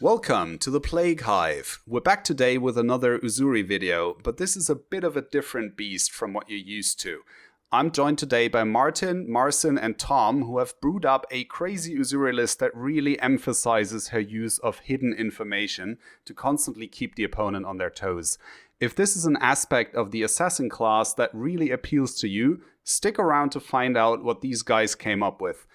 Welcome to the Plague Hive. We're back today with another Uzuri video, but this is a bit of a different beast from what you're used to. I'm joined today by Marcin and Tom, who have brewed up a crazy Uzuri list that really emphasizes her use of hidden information to constantly keep the opponent on their toes. If this is an aspect of the assassin class that really appeals to you, stick around to find out what these guys came up with.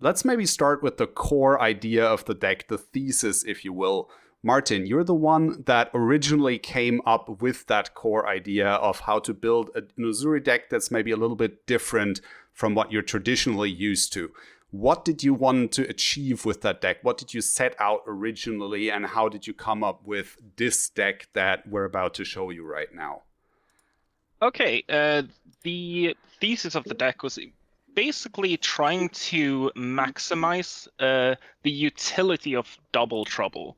Let's maybe start with the core idea of the deck, the thesis, if you will. Martin, you're the one that originally came up with that core idea of how to build an Uzuri deck that's maybe a little bit different from what you're traditionally used to. What did you want to achieve with that deck? What did you set out originally, and how did you come up with this deck that we're about to show you right now? Okay, the thesis of the deck was basically trying to maximize the utility of Double Trouble.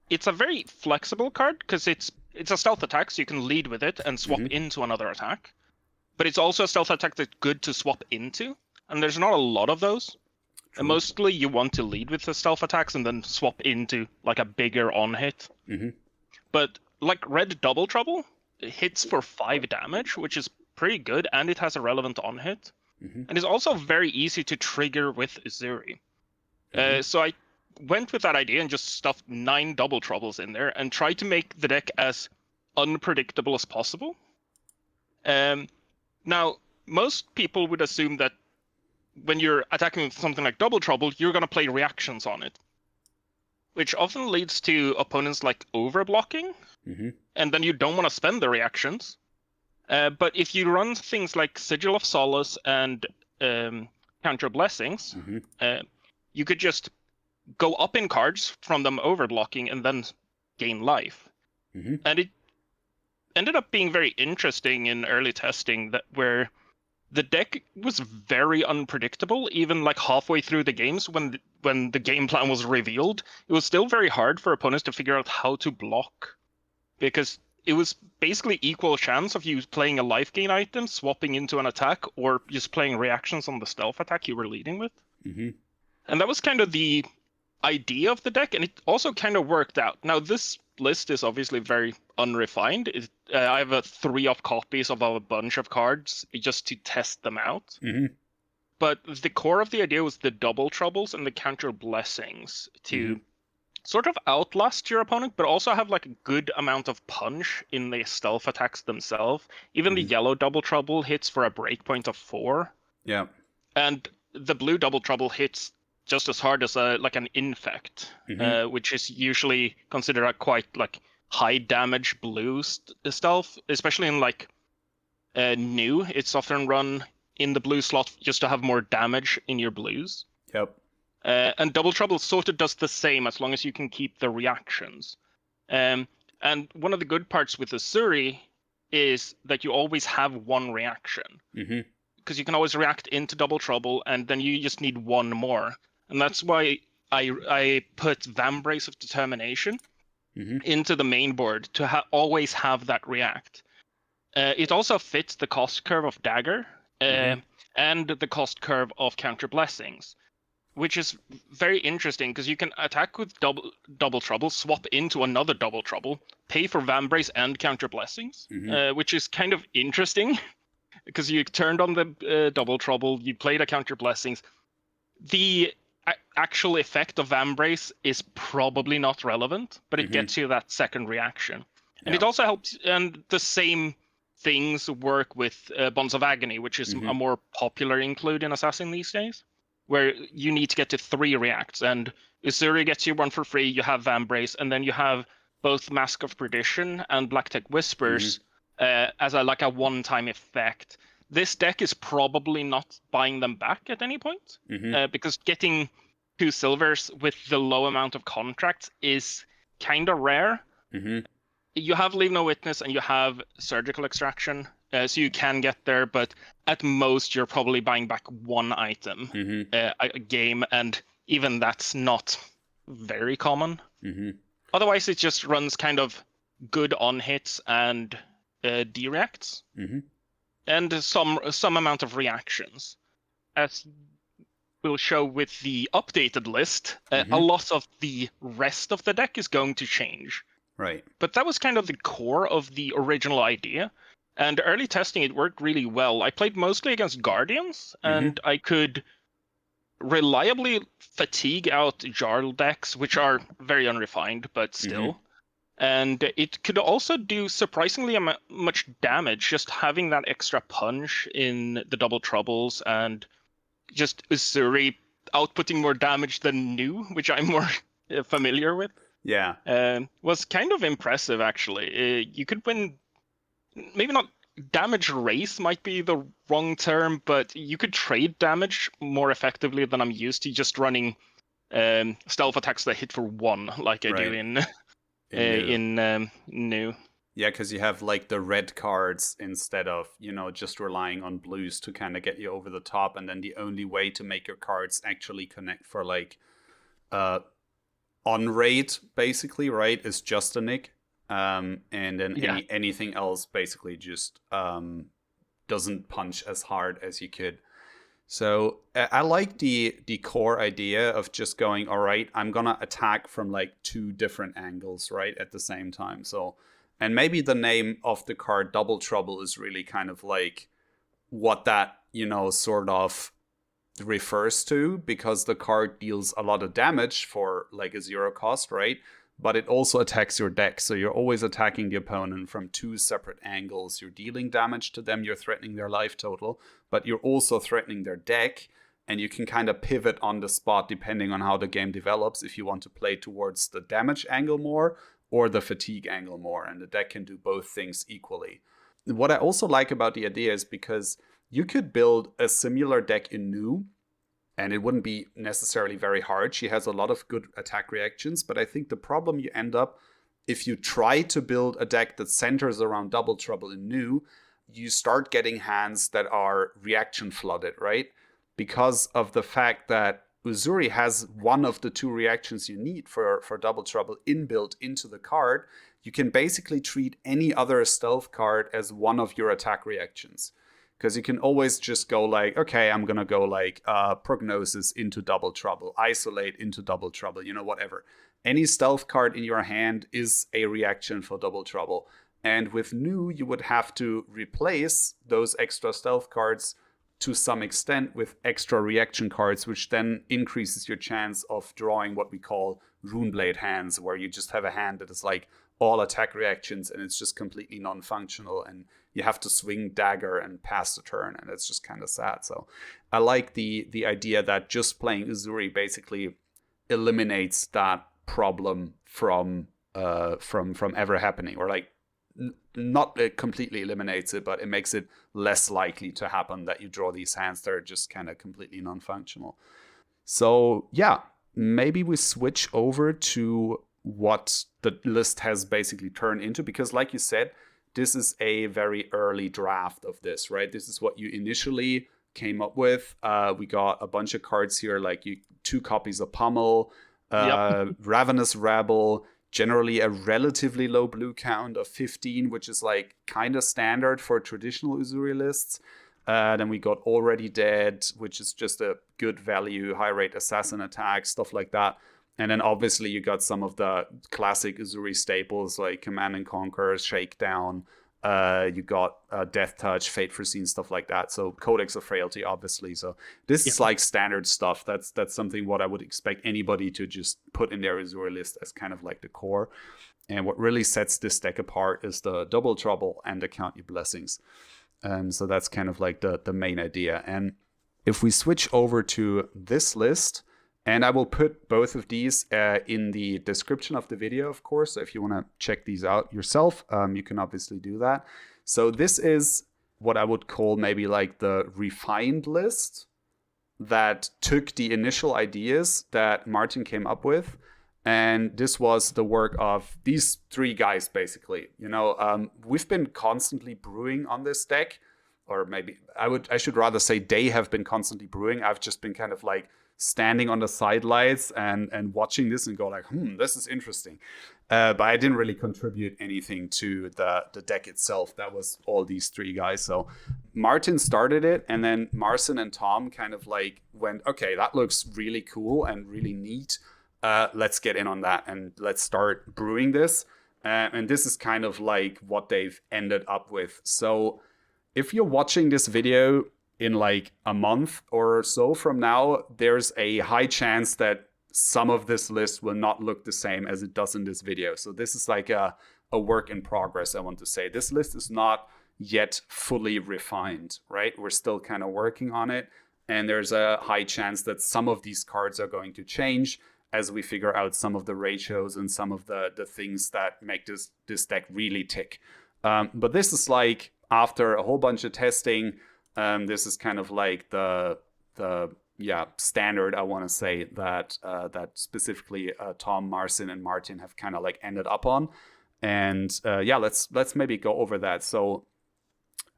It's a very flexible card because it's a stealth attack, so you can lead with it and swap into another attack. But it's also a stealth attack that's good to swap into, and there's not a lot of those. And mostly you want to lead with the stealth attacks and then swap into like a bigger on hit. But like Red Double Trouble, it hits for 5 damage, which is pretty good, and it has a relevant on hit. And it's also very easy to trigger with Uzuri. So I went with that idea and just stuffed 9 Double Troubles in there and tried to make the deck as unpredictable as possible. Now, most people would assume that when you're attacking with something like Double Trouble, you're going to play reactions on it, which often leads to opponents like overblocking, and then you don't want to spend the reactions. But if you run things like Sigil of Solace and Counter Blessings, you could just go up in cards from them overblocking and then gain life. And it ended up being very interesting in early testing, where the deck was very unpredictable. Even like halfway through the games, when the game plan was revealed, it was still very hard for opponents to figure out how to block, because it was basically equal chance of you playing a life gain item, swapping into an attack, or just playing reactions on the stealth attack you were leading with. And that was kind of the idea of the deck, and it also kind of worked out. Now, this list is obviously very unrefined. I have 3 of copies of a bunch of cards just to test them out. But the core of the idea was the Double Troubles and the Counter Blessings to sort of outlast your opponent, but also have like a good amount of punch in the stealth attacks themselves. Even the yellow Double Trouble hits for a breakpoint of 4. Yeah. And the blue Double Trouble hits just as hard as like an Infect, which is usually considered a quite like high damage blue stealth, especially in like new. It's often run in the blue slot just to have more damage in your blues. Yep. And Double Trouble sort of does the same as long as you can keep the reactions. And one of the good parts with Uzuri is that you always have one reaction. Because you can always react into Double Trouble, and then you just need one more. And that's why I put Vambrace of Determination into the main board to always have that react. It also fits the cost curve of Dagger and the cost curve of Counter Blessings, which is very interesting because you can attack with double Trouble, swap into another Double Trouble, pay for Vambrace and Counter Blessings, which is kind of interesting because you turned on the Double Trouble, you played a Counter Blessings. The actual effect of Vambrace is probably not relevant, but it gets you that second reaction. And it also helps, and the same things work with Bonds of Agony, which is a more popular include in Assassin these days, where you need to get to 3 reacts, and Uzuri gets you 1 for free, you have Vambrace, and then you have both Mask of Perdition and Black Tech Whispers as a one-time effect. This deck is probably not buying them back at any point, because getting 2 silvers with the low amount of contracts is kind of rare. You have Leave No Witness and you have Surgical Extraction, so you can get there, but at most you're probably buying back 1 item a game, and even that's not very common. Otherwise, it just runs kind of good on hits and D-reacts, and some amount of reactions. As will show with the updated list, a lot of the rest of the deck is going to change. Right. But that was kind of the core of the original idea. And early testing, it worked really well. I played mostly against Guardians, and I could reliably fatigue out Jarl decks, which are very unrefined, but still. And it could also do surprisingly much damage, just having that extra punch in the Double Troubles, and just Uzuri outputting more damage than new, which I'm more familiar with. Yeah. Was kind of impressive, actually. You could win, maybe not damage race might be the wrong term, but you could trade damage more effectively than I'm used to, just running stealth attacks that hit for 1, like I do in new. Yeah, because you have like the red cards instead of, just relying on blues to kind of get you over the top. And then the only way to make your cards actually connect for like on rate, basically, right, is just a nick. And then anything else basically just doesn't punch as hard as you could. So I like the core idea of just going, all right, I'm going to attack from like 2 different angles, right, at the same time. So, and maybe the name of the card Double Trouble is really kind of like what that, sort of refers to, because the card deals a lot of damage for like a 0 cost, right? But it also attacks your deck. So you're always attacking the opponent from 2 separate angles. You're dealing damage to them, you're threatening their life total, but you're also threatening their deck. And you can kind of pivot on the spot depending on how the game develops, if you want to play towards the damage angle more or the fatigue angle more. And the deck can do both things equally. What I also like about the idea is because you could build a similar deck in new, and it wouldn't be necessarily very hard. She has a lot of good attack reactions, but I think the problem you end up, if you try to build a deck that centers around Double Trouble in new, you start getting hands that are reaction flooded, right? Because of the fact that Uzuri has one of the 2 reactions you need for Double Trouble inbuilt into the card, you can basically treat any other stealth card as one of your attack reactions. Because you can always just go like, okay, I'm going to go like Prognosis into Double Trouble, Isolate into Double Trouble, whatever. Any stealth card in your hand is a reaction for Double Trouble. And with new, you would have to replace those extra stealth cards to some extent with extra reaction cards, which then increases your chance of drawing what we call Runeblade hands, where you just have a hand that is like all attack reactions and it's just completely non-functional, and you have to swing dagger and pass the turn, and it's just kind of sad. So I like the idea that just playing Uzuri basically eliminates that problem from ever happening, or like not completely eliminates it, but it makes it less likely to happen that you draw these hands that are just kind of completely non-functional. So yeah, maybe we switch over to what the list has basically turned into, because like you said, this is a very early draft of this, right? This is what you initially came up with. We got a bunch of cards here, like 2 copies of Pummel, Ravenous Rabble, generally a relatively low blue count of 15, which is like kind of standard for traditional Uzuri lists. Then we got Already Dead, which is just a good value, high rate assassin attack, stuff like that. And then obviously you got some of the classic Uzuri staples like Command and Conquer, Shakedown. You got Death Touch, Fate Foreseen, stuff like that. So Codex of Frailty, obviously. So this is like standard stuff. That's something what I would expect anybody to just put in their Uzuri list as kind of like the core. And what really sets this deck apart is the Double Trouble and the Count Your Blessings. So that's kind of like the main idea. And if we switch over to this list, and I will put both of these in the description of the video, of course. So if you want to check these out yourself, you can obviously do that. So this is what I would call maybe like the refined list that took the initial ideas that Martin came up with. And this was the work of these 3 guys, basically. We've been constantly brewing on this deck. or maybe I should rather say they have been constantly brewing. I've just been kind of like standing on the sidelights and watching this and go like, this is interesting. But I didn't really contribute anything to the deck itself. That was all these three guys. So Martin started it, and then Marcin and Tom kind of like went, okay, that looks really cool and really neat. Let's get in on that and let's start brewing this. And this is kind of like what they've ended up with. So if you're watching this video in like a month or so from now, there's a high chance that some of this list will not look the same as it does in this video. So this is like a work in progress, I want to say. This list is not yet fully refined, right? We're still kind of working on it. And there's a high chance that some of these cards are going to change as we figure out some of the ratios and some of the things that make this deck really tick. But this is like, after a whole bunch of testing, this is kind of like the standard, I want to say, that specifically Tom, Marcin, and Martin have kind of like ended up on. And let's maybe go over that. So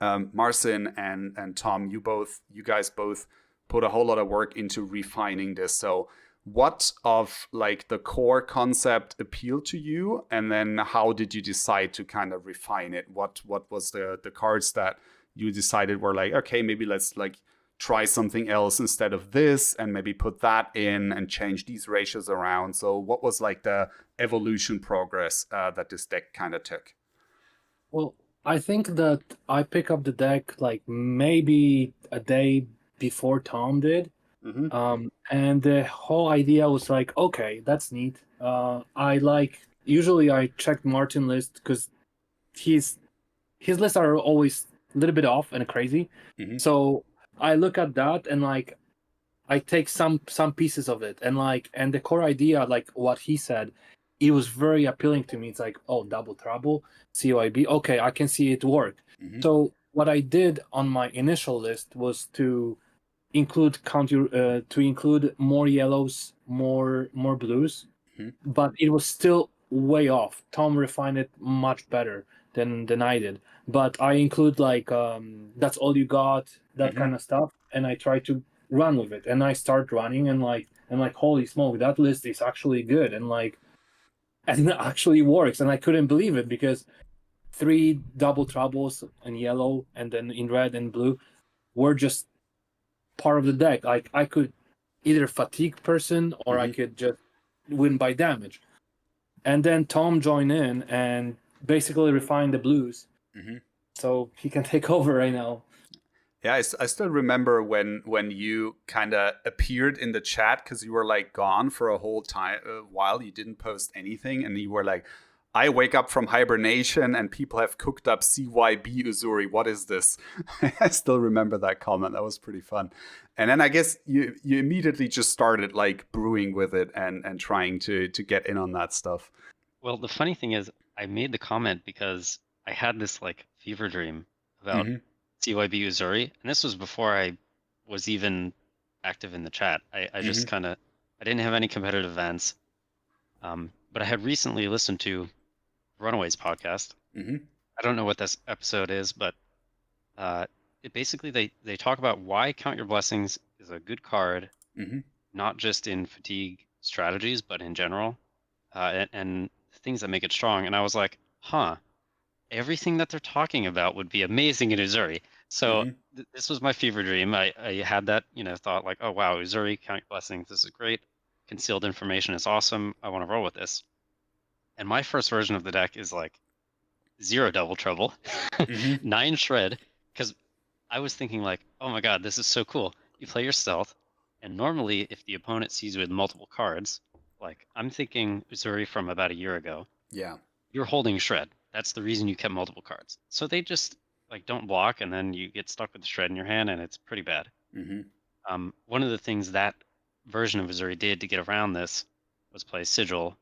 Marcin and Tom, you guys both put a whole lot of work into refining this. So what of like the core concept appealed to you, and then how did you decide to kind of refine it? What was the cards that you decided were like, okay, maybe let's like try something else instead of this, and maybe put that in and change these ratios around? So what was like the evolution progress that this deck kind of took? Well, I think that I pick up the deck like maybe a day before Tom did. And the whole idea was like, okay, that's neat. Usually I check Martin list because his lists are always a little bit off and crazy. So I look at that and like I take some pieces of it, and the core idea, like what he said, it was very appealing to me. It's like, oh, Double Trouble, COIB, okay, I can see it work. So what I did on my initial list was to include more yellows, more blues, but it was still way off. Tom refined it much better than I did, but I include like that's all you got, that kind of stuff, and I try to run with it, and I start running, and like holy smoke, that list is actually good, and it actually works, and I couldn't believe it because 3 Double Troubles in yellow and then in red and blue were just part of the deck. Like I could either fatigue person or I could just win by damage. And then Tom joined in and basically refined the blues. So he can take over right now. Yeah, I still remember when you kind of appeared in the chat, because you were like gone for a whole while. You didn't post anything, and you were like, I wake up from hibernation and people have cooked up CYB Uzuri. What is this? I still remember that comment. That was pretty fun. And then I guess you immediately just started like brewing with it and trying to get in on that stuff. Well, the funny thing is, I made the comment because I had this like fever dream about CYB Uzuri, and this was before I was even active in the chat. I just I didn't have any competitive events, but I had recently listened to Runaways podcast. I don't know what this episode is, but it basically they talk about why Count Your Blessings is a good card, not just in fatigue strategies, but in general, and things that make it strong. And I was like, everything that they're talking about would be amazing in Uzuri. So this was my fever dream. I had that, thought like, oh wow, Uzuri, Count Your Blessings, this is great. Concealed information is awesome. I want to roll with this. And my first version of the deck is like 0 Double Trouble, 9 Shred, because I was thinking like, oh my god, this is so cool. You play your stealth, and normally if the opponent sees you with multiple cards, like I'm thinking Uzuri from about a year ago, you're holding Shred. That's the reason you kept multiple cards. So they just like don't block, and then you get stuck with the Shred in your hand, and it's pretty bad. One of the things that version of Uzuri did to get around this was play Sigil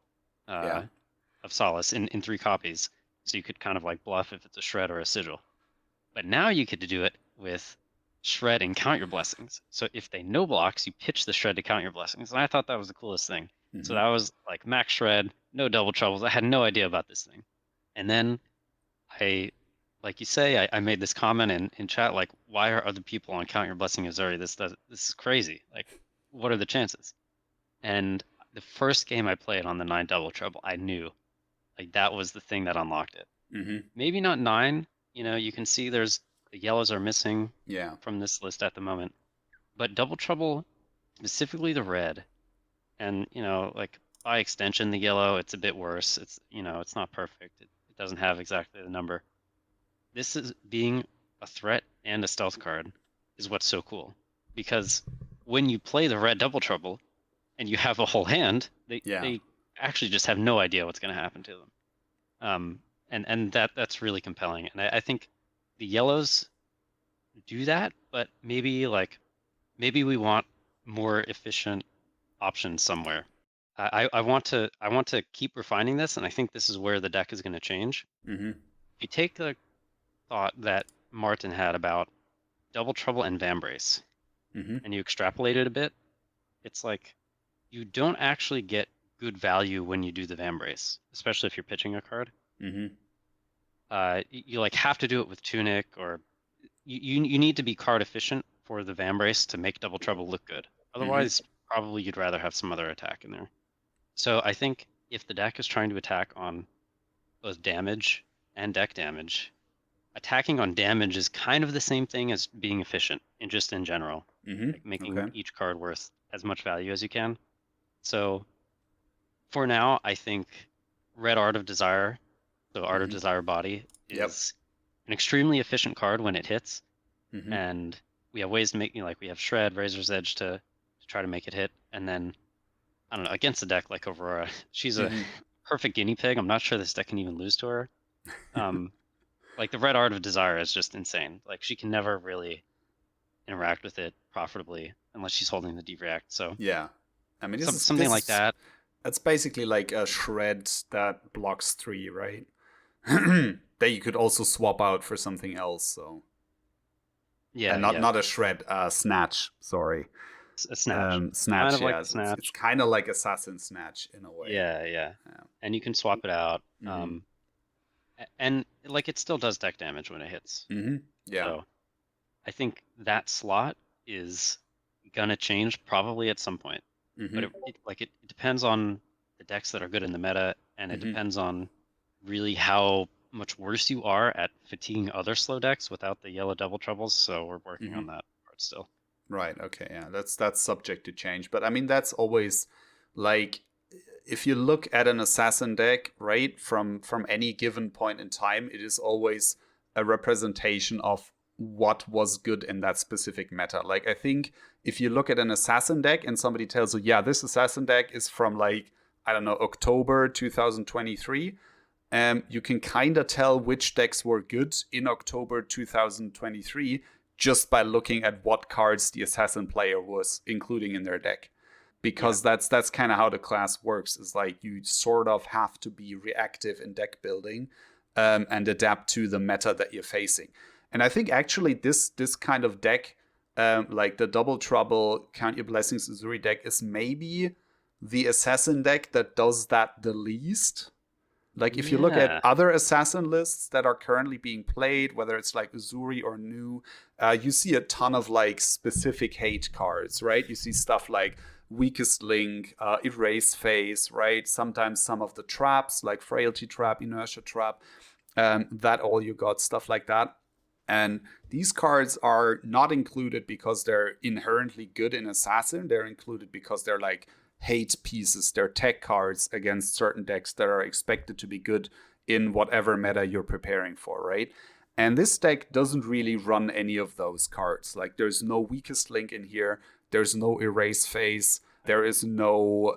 of Solace in 3 copies, so you could kind of like bluff if it's a Shred or a Sigil. But now you get to do it with Shred and Count Your Blessings. So if they no blocks, you pitch the Shred to Count Your Blessings, and I thought that was the coolest thing. So that was like max Shred, no Double Troubles. I had no idea about this thing, and then I like you say, I made this comment in chat, like, why are other people on Count Your Blessing Uzuri? This is crazy. Like, what are the chances? And the first game I played on the 9 Double Trouble, I knew, like, that was the thing that unlocked it. Maybe not 9. You can see the yellows are missing from this list at the moment. But Double Trouble, specifically the red, and, like, by extension, the yellow, it's a bit worse. It's not perfect. It doesn't have exactly the number. This is being a threat and a stealth card is what's so cool. Because when you play the red Double Trouble and you have a whole hand, they actually just have no idea what's going to happen to them. And that's really compelling. And I think the yellows do that, but maybe we want more efficient options somewhere. I want to keep refining this, and I think this is where the deck is going to change. If you take the thought that Martin had about Double Trouble and Vambrace, and you extrapolate it a bit, it's like you don't actually get good value when you do the Vambrace, especially if you're pitching a card. You like have to do it with Tunic, or you need to be card efficient for the Vambrace to make Double Trouble look good. Otherwise, probably you'd rather have some other attack in there. So I think if the deck is trying to attack on both damage and deck damage, attacking on damage is kind of the same thing as being efficient in general, like making each card worth as much value as you can. So for now, I think Red Art of Desire, so Art of Desire body, is an extremely efficient card when it hits, and we have ways to make, we have Shred, Razor's Edge to try to make it hit, and then I don't know, against a deck like Aurora, she's a perfect guinea pig. I'm not sure this deck can even lose to her. Like the Red Art of Desire is just insane. Like she can never really interact with it profitably unless she's holding the D-React. So yeah, I mean something like that. That's basically like a Shred that blocks 3, right? That you could also swap out for something else. So yeah, not a Shred, Snatch. Sorry, a Snatch. Snatch. Kind of yeah, like Snatch. It's kind of like Assassin Snatch in a way. Yeah. And you can swap it out. And like it still does deck damage when it hits. Yeah. So I think that slot is gonna change probably at some point. But it depends on the decks that are good in the meta, and it depends on really how much worse you are at fatiguing other slow decks without the yellow Double Troubles. So we're working on that part still. Right. Okay. Yeah. That's subject to change, but I mean that's always like, if you look at an assassin deck, right, from any given point in time, it is always a representation of what was good in that specific meta. Like, I think if you look at an assassin deck and somebody tells you, yeah, this assassin deck is from like, I don't know, October 2023, you can kind of tell which decks were good in October 2023 just by looking at what cards the assassin player was including in their deck. Because that's kind of how the class works, is like you sort of have to be reactive in deck building and adapt to the meta that you're facing. And I think actually this kind of deck, like the Double Trouble, Count Your Blessings Uzuri deck, is maybe the assassin deck that does that the least. Like if you look at other assassin lists that are currently being played, whether it's like Uzuri or New, you see a ton of like specific hate cards, right? You see stuff like Weakest Link, Erase Phase, right? Sometimes some of the traps like Frailty Trap, Inertia Trap, that all you got, stuff like that. And these cards are not included because they're inherently good in Assassin. They're included because they're like hate pieces. They're tech cards against certain decks that are expected to be good in whatever meta you're preparing for, right? And this deck doesn't really run any of those cards. Like there's no Weakest Link in here. There's no Erase Phase. There is no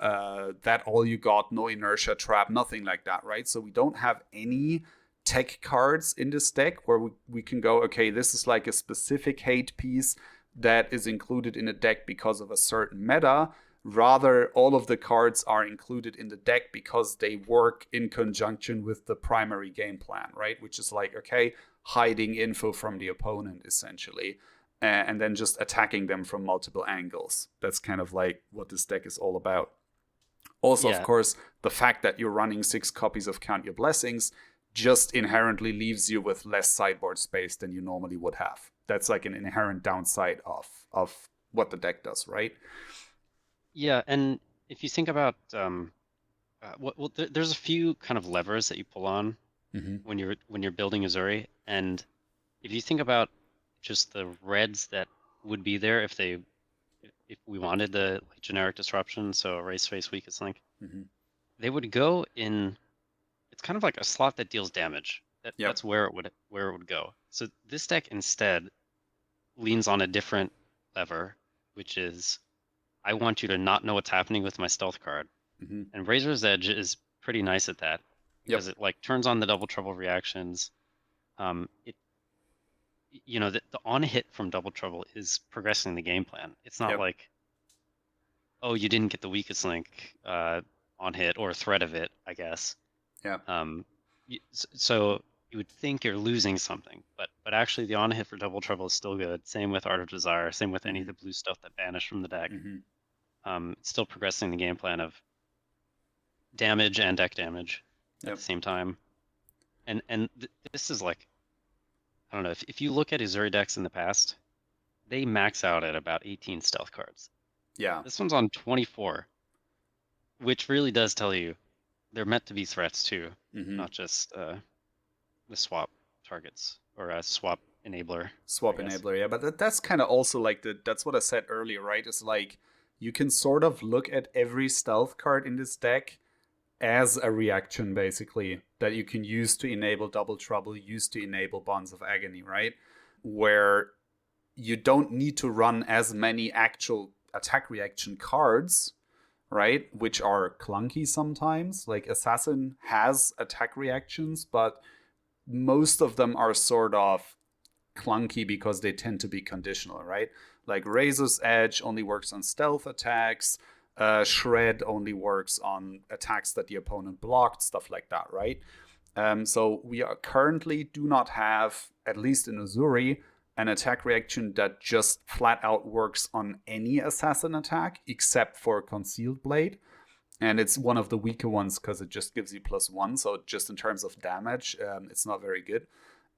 that all you got, no Inertia Trap, nothing like that, right? So we don't have any tech cards in this deck where we can go, okay, this is like a specific hate piece that is included in a deck because of a certain meta. Rather, all of the cards are included in the deck because they work in conjunction with the primary game plan, right? Which is like, okay, hiding info from the opponent, essentially. And then just attacking them from multiple angles. That's kind of like what this deck is all about. Also, of course, the fact that you're running 6 copies of Count Your Blessings just inherently leaves you with less sideboard space than you normally would have. That's like an inherent downside of what the deck does, right? Yeah, and if you think about there's a few kind of levers that you pull on when you're building Uzuri, and if you think about just the reds that would be there if we wanted the like, generic disruption, so race face weakest link, they would go in. It's kind of like a slot that deals damage. That's where it would go. So this deck instead leans on a different lever, which is I want you to not know what's happening with my stealth card. And Razor's Edge is pretty nice at that because it like turns on the Double Trouble reactions. It the on hit from Double Trouble is progressing the game plan. It's not like, oh, you didn't get the weakest link on hit or threat of it, I guess. Yeah. So you would think you're losing something, but actually the on hit for Double Trouble is still good. Same with Art of Desire. Same with any of the blue stuff that banished from the deck. It's still progressing the game plan of damage and deck damage at the same time. And this is like, I don't know, if you look at Uzuri decks in the past, they max out at about 18 stealth cards. Yeah. This one's on 24, which really does tell you they're meant to be threats too, not just the swap targets or a swap enabler. Swap enabler, yeah. But that's kind of also like that's what I said earlier, right? It's like you can sort of look at every stealth card in this deck as a reaction, basically, that you can use to enable Double Trouble, use to enable Bonds of Agony, right? Where you don't need to run as many actual attack reaction cards, right? Which are clunky sometimes. Like Assassin has attack reactions, but most of them are sort of clunky because they tend to be conditional, right? Like Razor's Edge only works on stealth attacks. Shred only works on attacks that the opponent blocked, stuff like that, right? So we currently do not have, at least in Uzuri, an attack reaction that just flat out works on any assassin attack except for Concealed Blade. And it's one of the weaker ones because it just gives you +1. So just in terms of damage, it's not very good.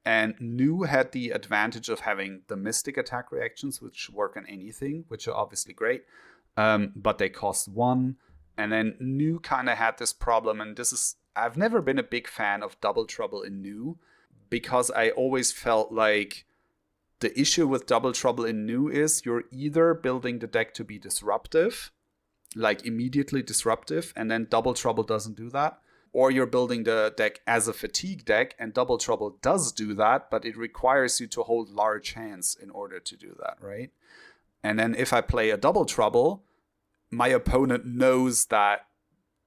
And New had the advantage of having the Mystic attack reactions, which work on anything, which are obviously great. But they cost 1. And then New kind of had this problem, and I've never been a big fan of Double Trouble in New, because I always felt like the issue with Double Trouble in New is you're either building the deck to be disruptive, like immediately disruptive, and then Double Trouble doesn't do that, or you're building the deck as a fatigue deck, and Double Trouble does do that, but it requires you to hold large hands in order to do that, right? And then if I play a Double Trouble, my opponent knows that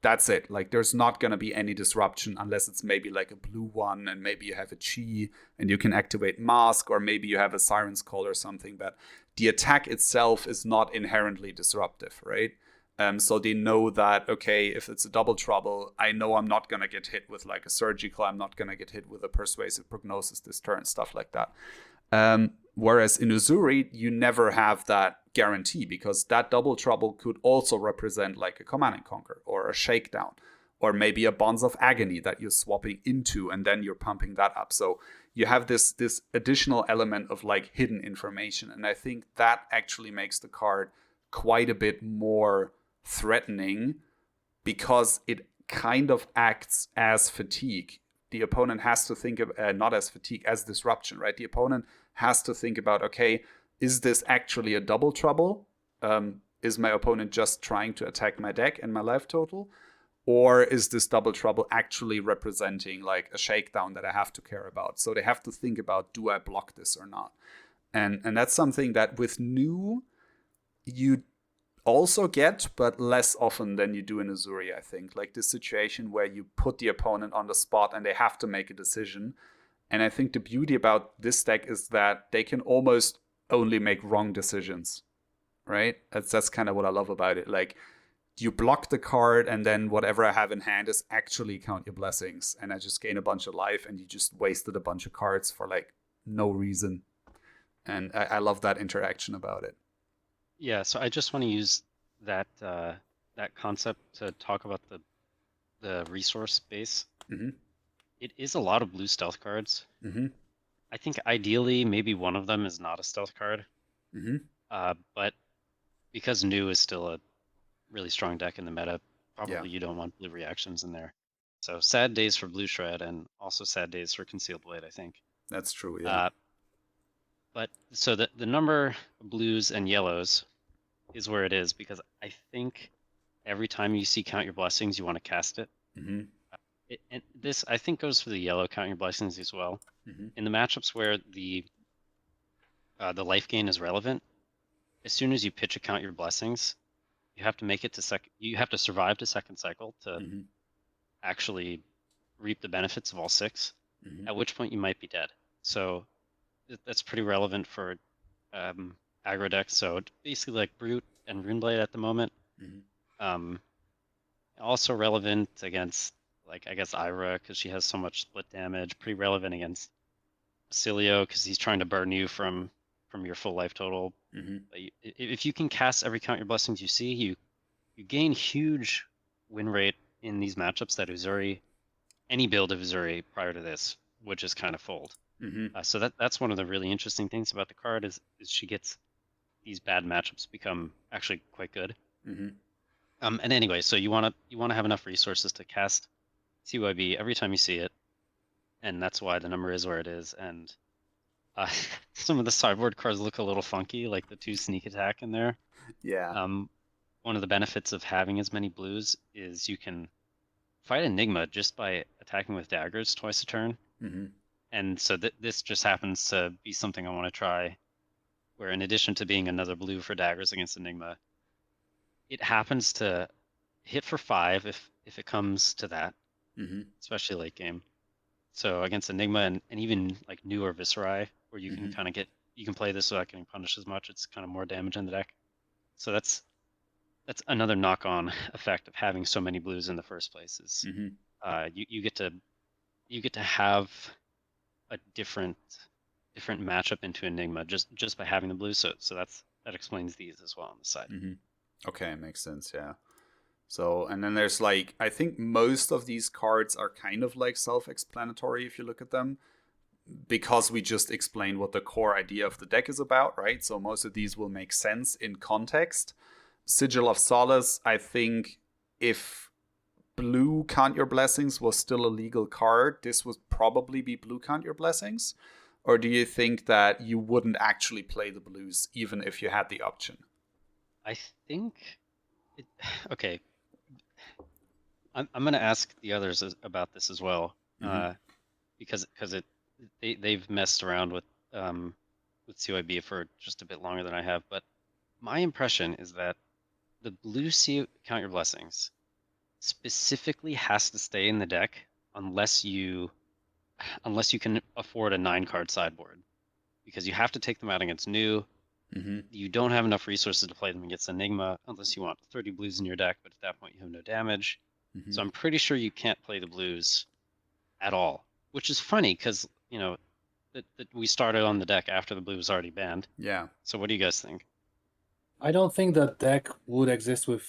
that's it. Like, there's not going to be any disruption unless it's maybe like a blue one, and maybe you have a Chi, and you can activate Mask, or maybe you have a Siren's Call or something. But the attack itself is not inherently disruptive, right? So they know that, okay, if it's a Double Trouble, I know I'm not going to get hit with like a Surgical. I'm not going to get hit with a Persuasive Prognosis this turn, stuff like that. Whereas in Uzuri, you never have that guarantee, because that Double Trouble could also represent like a Command and Conquer or a Shakedown, or maybe a Bonds of Agony that you're swapping into and then you're pumping that up. So you have this additional element of like hidden information. And I think that actually makes the card quite a bit more threatening, because it kind of acts as fatigue. The opponent has to think of, not as fatigue, as disruption, right? The opponent has to think about, okay, is this actually a Double Trouble? Is my opponent just trying to attack my deck and my life total? Or is this Double Trouble actually representing like a Shakedown that I have to care about? So they have to think about, do I block this or not? And that's something that with New, you also get, but less often than you do in Uzuri, I think. Like this situation where you put the opponent on the spot and they have to make a decision. And I think the beauty about this deck is that they can almost only make wrong decisions, right? That's kind of what I love about it. Like, you block the card, and then whatever I have in hand is actually count your blessings, and I just gain a bunch of life, and you just wasted a bunch of cards for like no reason. And I love that interaction about it. Yeah, so I just want to use that that concept to talk about the resource base. it is a lot of blue stealth cards. Mm-hmm. I think ideally maybe one of them is not a stealth card. Mm-hmm. But because new is still a really strong deck in the meta, probably you don't want blue reactions in there. So sad days for blue shred, and also sad days for concealed blade, I think. That's true, yeah. But so the number of blues and yellows is where it is, because I think every time you see Count Your Blessings, you want to cast it. Mm-hmm. And this, I think, goes for the yellow Count Your Blessings as well. Mm-hmm. In the matchups where the life gain is relevant, as soon as you pitch a Count Your Blessings, you have to make it to second. You have to survive to second cycle to actually reap the benefits of all 6. Mm-hmm. At which point you might be dead. So that's pretty relevant for aggro decks. So basically like Brute and Runeblade at the moment. Mm-hmm. Also relevant against, like, I guess Ira, because she has so much split damage. Pretty relevant against Basilio because he's trying to burn you from your full life total. Mm-hmm. If you can cast every Count Your Blessings you see, you gain huge win rate in these matchups that Uzuri, any build of Uzuri prior to this, would just kind of fold. Mm-hmm. So that's one of the really interesting things about the card is she gets these bad matchups become actually quite good. Mm-hmm. And anyway, so you want to have enough resources to cast CYB every time you see it, and that's why the number is where it is. And some of the sideboard cards look a little funky, like the 2 sneak attack in there. Yeah. One of the benefits of having as many blues is you can fight Enigma just by attacking with daggers twice a turn. Mm-hmm. And so this just happens to be something I want to try, where in addition to being another blue for daggers against Enigma, it happens to hit for 5 if it comes to that, especially late game. So against Enigma and even like newer Viserai, where you can kind of you can play this without getting punished as much. It's kind of more damage in the deck. So that's another knock-on effect of having so many blues in the first place. Is you get to have a different matchup into Enigma just by having the blues. So that explains these as well on the side. Mm-hmm. Okay, makes sense. Yeah. So, and then there's like, I think most of these cards are kind of like self-explanatory if you look at them, because we just explained what the core idea of the deck is about, right? So most of these will make sense in context. Sigil of Solace, I think if blue Count Your Blessings was still a legal card, this would probably be blue Count Your Blessings. Or do you think that you wouldn't actually play the blues even if you had the option? I think okay. I'm going to ask the others about this as well, because they've messed around with CYB for just a bit longer than I have. But my impression is that the blue Count Your Blessings specifically has to stay in the deck unless you can afford a 9-card sideboard, because you have to take them out against new. You don't have enough resources to play them against Enigma unless you want 30 blues in your deck, but at that point you have no damage. So I'm pretty sure you can't play the blues at all, which is funny because, that we started on the deck after the blue was already banned. Yeah. So what do you guys think? I don't think that deck would exist with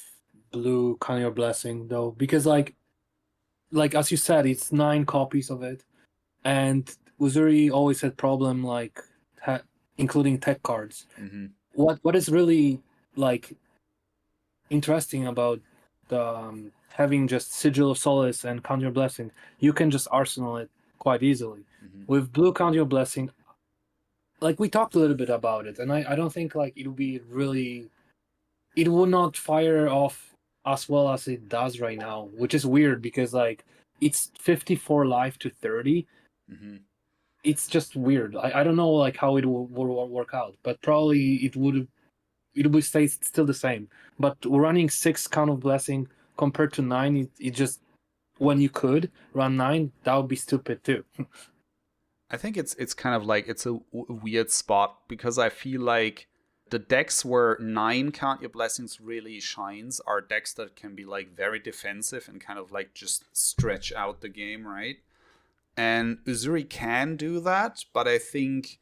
blue Count Your Blessing though, because like as you said, it's 9 copies of it, and Uzuri always had problem like including tech cards. What is really like interesting about the having just Sigil of Solace and Count Your Blessing, you can just arsenal it quite easily. With blue Count Your Blessing, like we talked a little bit about it, and I don't think like it will not fire off as well as it does right now, which is weird because like it's 54 life to 30. It's just weird. I don't know like how it will work out, but probably it would stay still the same. But running 6 Count of Blessing compared to 9, it just, when you could run 9, that would be stupid too. I think it's kind of like it's a weird spot because I feel like the decks where 9 Count Your Blessings really shines are decks that can be like very defensive and kind of like just stretch out the game, right? And Uzuri can do that, but I think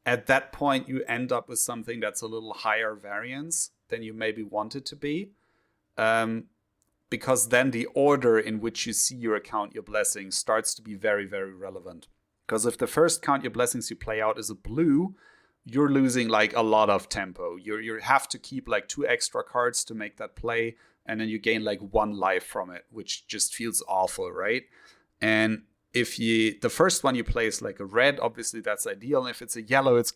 at that point you end up with something that's a little higher variance than you maybe want it to be. because then the order in which you see your Count Your Blessings starts to be very, very relevant. Because if the first Count Your Blessings you play out is a blue, you're losing like a lot of tempo. You have to keep like 2 extra cards to make that play, and then you gain like 1 life from it, which just feels awful, right? And if the first one you play is like a red, obviously that's ideal. And if it's a yellow, it's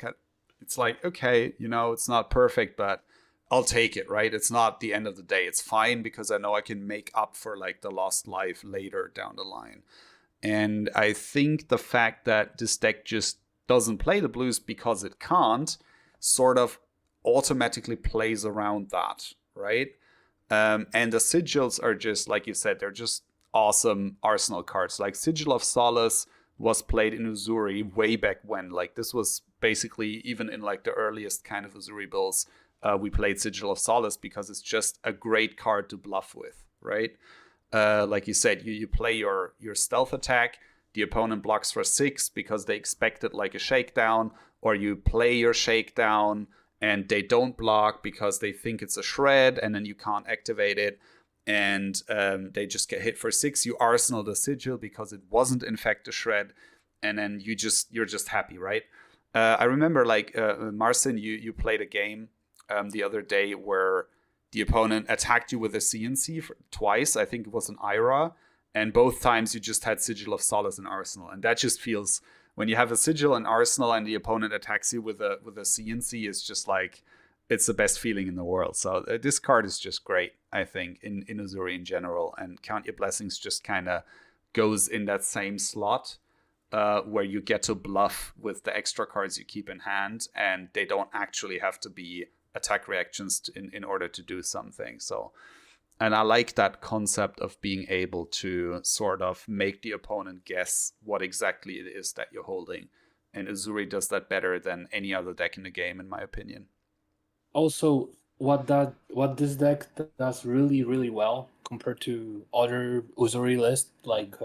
like, okay, it's not perfect, but I'll take it, right? It's not the end of the day. It's fine because I know I can make up for like the lost life later down the line. And I think the fact that this deck just doesn't play the blues because it can't sort of automatically plays around that, right? And the sigils are just, like you said, they're just awesome arsenal cards. Like Sigil of Solace was played in Uzuri way back when. Like this was basically even in like the earliest kind of Uzuri builds, we played Sigil of Solace because it's just a great card to bluff with, right? Like you said, you play your stealth attack, the opponent blocks for 6 because they expected like a shakedown, or you play your shakedown and they don't block because they think it's a shred and then you can't activate it, and they just get hit for 6. You arsenal the sigil because it wasn't in fact a shred, and then you're just happy, right? I remember like Marcin, you played a game the other day where the opponent attacked you with a CNC twice. I think it was an Ira, and both times you just had Sigil of Solace in Arsenal. And that just feels, when you have a Sigil in Arsenal and the opponent attacks you with a CNC, it's just like, it's the best feeling in the world. So this card is just great, I think, in Uzuri in general. And Count Your Blessings just kind of goes in that same slot where you get to bluff with the extra cards you keep in hand, and they don't actually have to be attack reactions in order to do something. So, and I like that concept of being able to sort of make the opponent guess what exactly it is that you're holding. And Uzuri does that better than any other deck in the game, in my opinion. Also, what this deck does really, really well compared to other Uzuri lists, like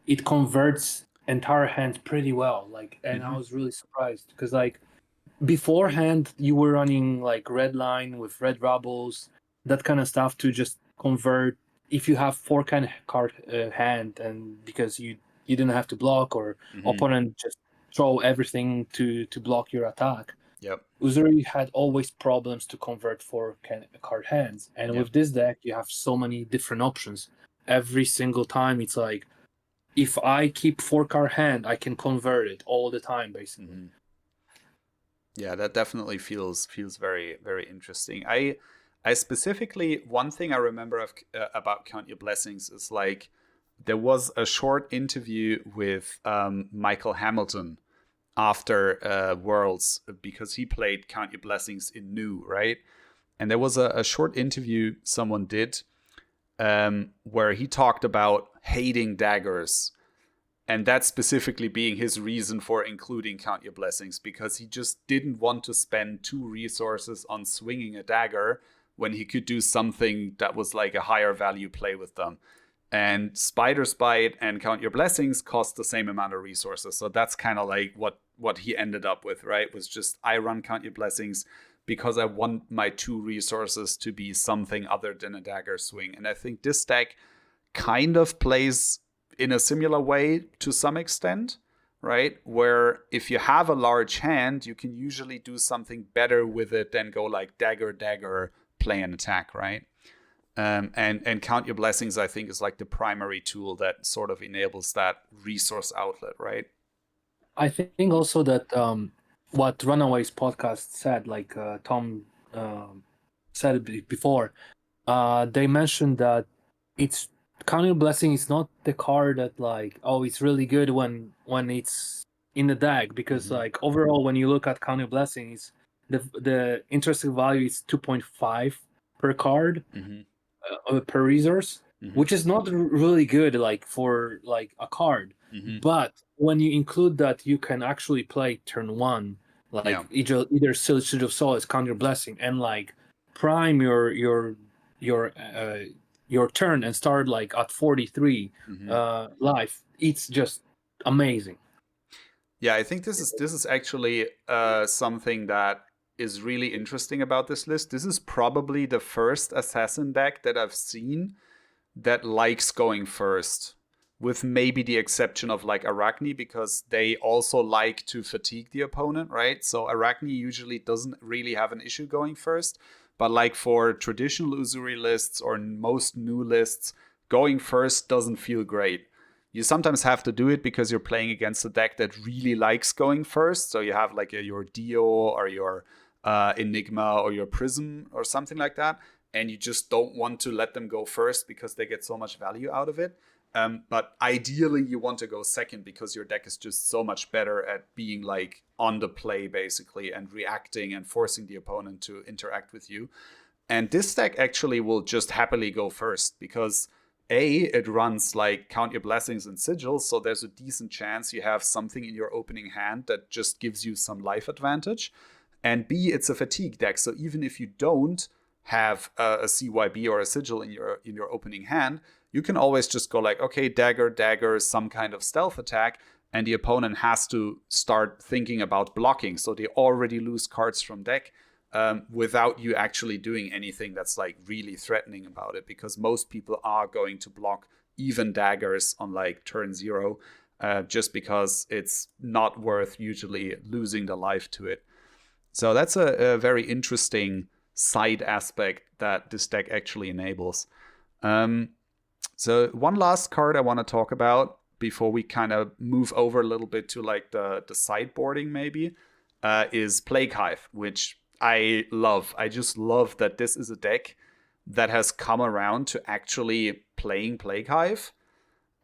it converts entire hands pretty well. Like, and I was really surprised because like beforehand you were running like red line with red rubbles, that kind of stuff to just convert if you have 4 kind of card hand, and because you didn't have to block, or opponent just throw everything to block your attack. Yep. Uzuri had always problems to convert 4 card hands, and with this deck you have so many different options. Every single time it's like, if I keep 4 card hand, I can convert it all the time, basically. Yeah, that definitely feels very, very interesting. I specifically, one thing I remember about Count Your Blessings is like, there was a short interview with Michael Hamilton after Worlds, because he played Count Your Blessings in New, right? And there was a short interview someone did where he talked about hating daggers, and that specifically being his reason for including Count Your Blessings, because he just didn't want to spend 2 resources on swinging a dagger when he could do something that was like a higher value play with them. And Spider's Bite and Count Your Blessings cost the same amount of resources. So that's kind of like what he ended up with, right? Was just, I run Count Your Blessings because I want my 2 resources to be something other than a dagger swing. And I think this deck kind of plays in a similar way to some extent, right? Where if you have a large hand, you can usually do something better with it than go like dagger, play an attack, right? And Count Your Blessings, I think, is like the primary tool that sort of enables that resource outlet, right? I think also that what Runaways podcast said, like Tom said it before, they mentioned that it's Count Your Blessing is not the card that like, oh, it's really good when it's in the deck, because like overall when you look at Count Your Blessings, the intrinsic value is 2.5 per card per resource, which is not really good like for like a card. But when you include that you can actually play turn 1 like either Sigil of Solace, Count Your Blessing, and like prime your turn and start like at 43 life, it's just amazing. Yeah, I think this is actually something that is really interesting about this list. This is probably the first assassin deck that I've seen that likes going first, with maybe the exception of like Arachne, because they also like to fatigue the opponent, right? So Arachne usually doesn't really have an issue going first, but like for traditional Uzuri lists or most new lists, going first doesn't feel great. You sometimes have to do it because you're playing against a deck that really likes going first. So you have like your Dio or your Enigma or your Prism or something like that. And you just don't want to let them go first because they get so much value out of it. But ideally, you want to go second because your deck is just so much better at being like on the play, basically, and reacting and forcing the opponent to interact with you. And this deck actually will just happily go first because it runs like Count Your Blessings and Sigils, so there's a decent chance you have something in your opening hand that just gives you some life advantage. And B, it's a fatigue deck, so even if you don't have a CYB or a Sigil in your opening hand, you can always just go like, okay, dagger, some kind of stealth attack, and the opponent has to start thinking about blocking, so they already lose cards from deck. Without you actually doing anything that's like really threatening about it, because most people are going to block even daggers on like turn 0, just because it's not worth usually losing the life to it. So that's a very interesting side aspect that this deck actually enables. So one last card I want to talk about before we kind of move over a little bit to like the sideboarding maybe, is Plague Hive, which I love. I just love that this is a deck that has come around to actually playing Plague Hive.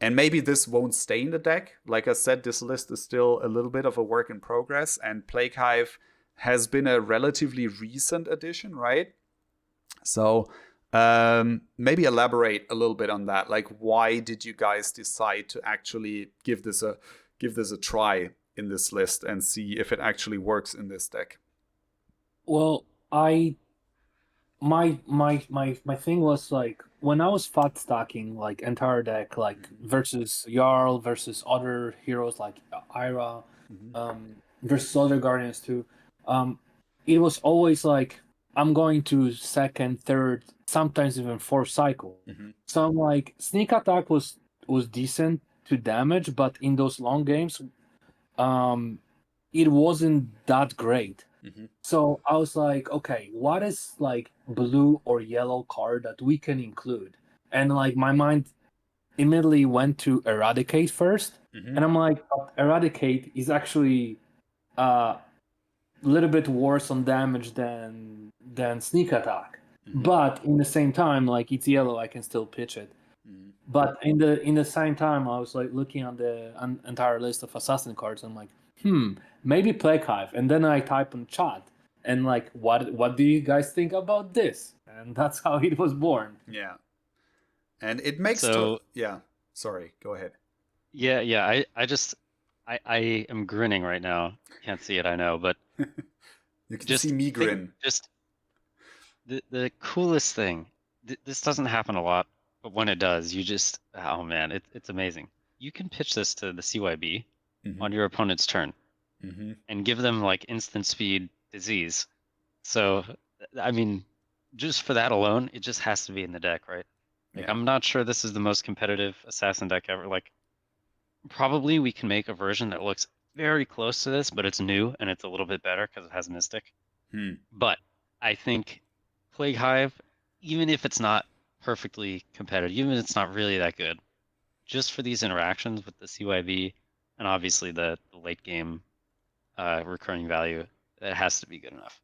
And maybe this won't stay in the deck. Like I said, this list is still a little bit of a work in progress, and Plague Hive has been a relatively recent addition, right? So maybe elaborate a little bit on that. Like, why did you guys decide to actually give this a try in this list and see if it actually works in this deck? Well, my thing was like when I was fat stacking like entire deck like versus Jarl versus other heroes like Ira, versus other Guardians too. It was always like I'm going to second, third, sometimes even fourth cycle. So I'm like sneak attack was decent to damage, but in those long games, it wasn't that great. So I was like, okay, what is like blue or yellow card that we can include? And like my mind immediately went to Eradicate first. And I'm like, Eradicate is actually a little bit worse on damage than sneak attack. But in the same time, like it's yellow, I can still pitch it. But in the same time, I was like looking on the entire list of assassin cards. And I'm like, maybe Plague Hive. And then I type in chat and like, what do you guys think about this? And that's how it was born. Yeah. And it makes yeah. Sorry, go ahead. Yeah. I am grinning right now. Can't see it, I know, but you can see me grin. Just the coolest thing. This doesn't happen a lot, but when it does, you just oh man, it's amazing. You can pitch this to the CYB on your opponent's turn and give them like instant speed disease. So I mean, just for that alone, it just has to be in the deck, right? Like I'm not sure this is the most competitive assassin deck ever. Like probably we can make a version that looks very close to this, but it's new and it's a little bit better because it has Mystic. But I think Plague Hive, even if it's not perfectly competitive, even if it's not really that good, just for these interactions with the CYB and obviously the late game recurring value, it has to be good enough.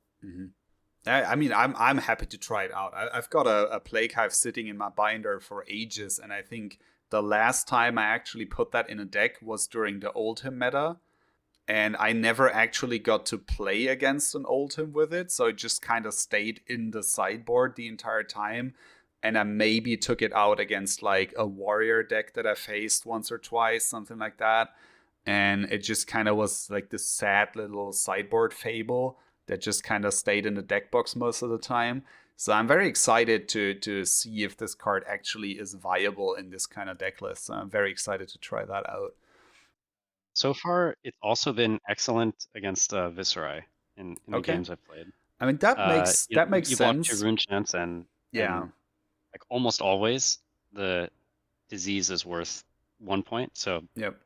I mean, I'm happy to try it out. I've got a Plague Hive sitting in my binder for ages, and I think the last time I actually put that in a deck was during the Oldhim meta, and I never actually got to play against an Oldhim with it, so it just kind of stayed in the sideboard the entire time, and I maybe took it out against like a warrior deck that I faced once or twice, something like that, and it just kind of was like this sad little sideboard fable that just kind of stayed in the deck box most of the time. So I'm very excited to see if this card actually is viable in this kind of deck list. So I'm very excited to try that out. So far, it's also been excellent against Viserai in the games I've played. I mean, that makes you sense. block 2 rune chance and like almost always the disease is worth 1 point. So Yep.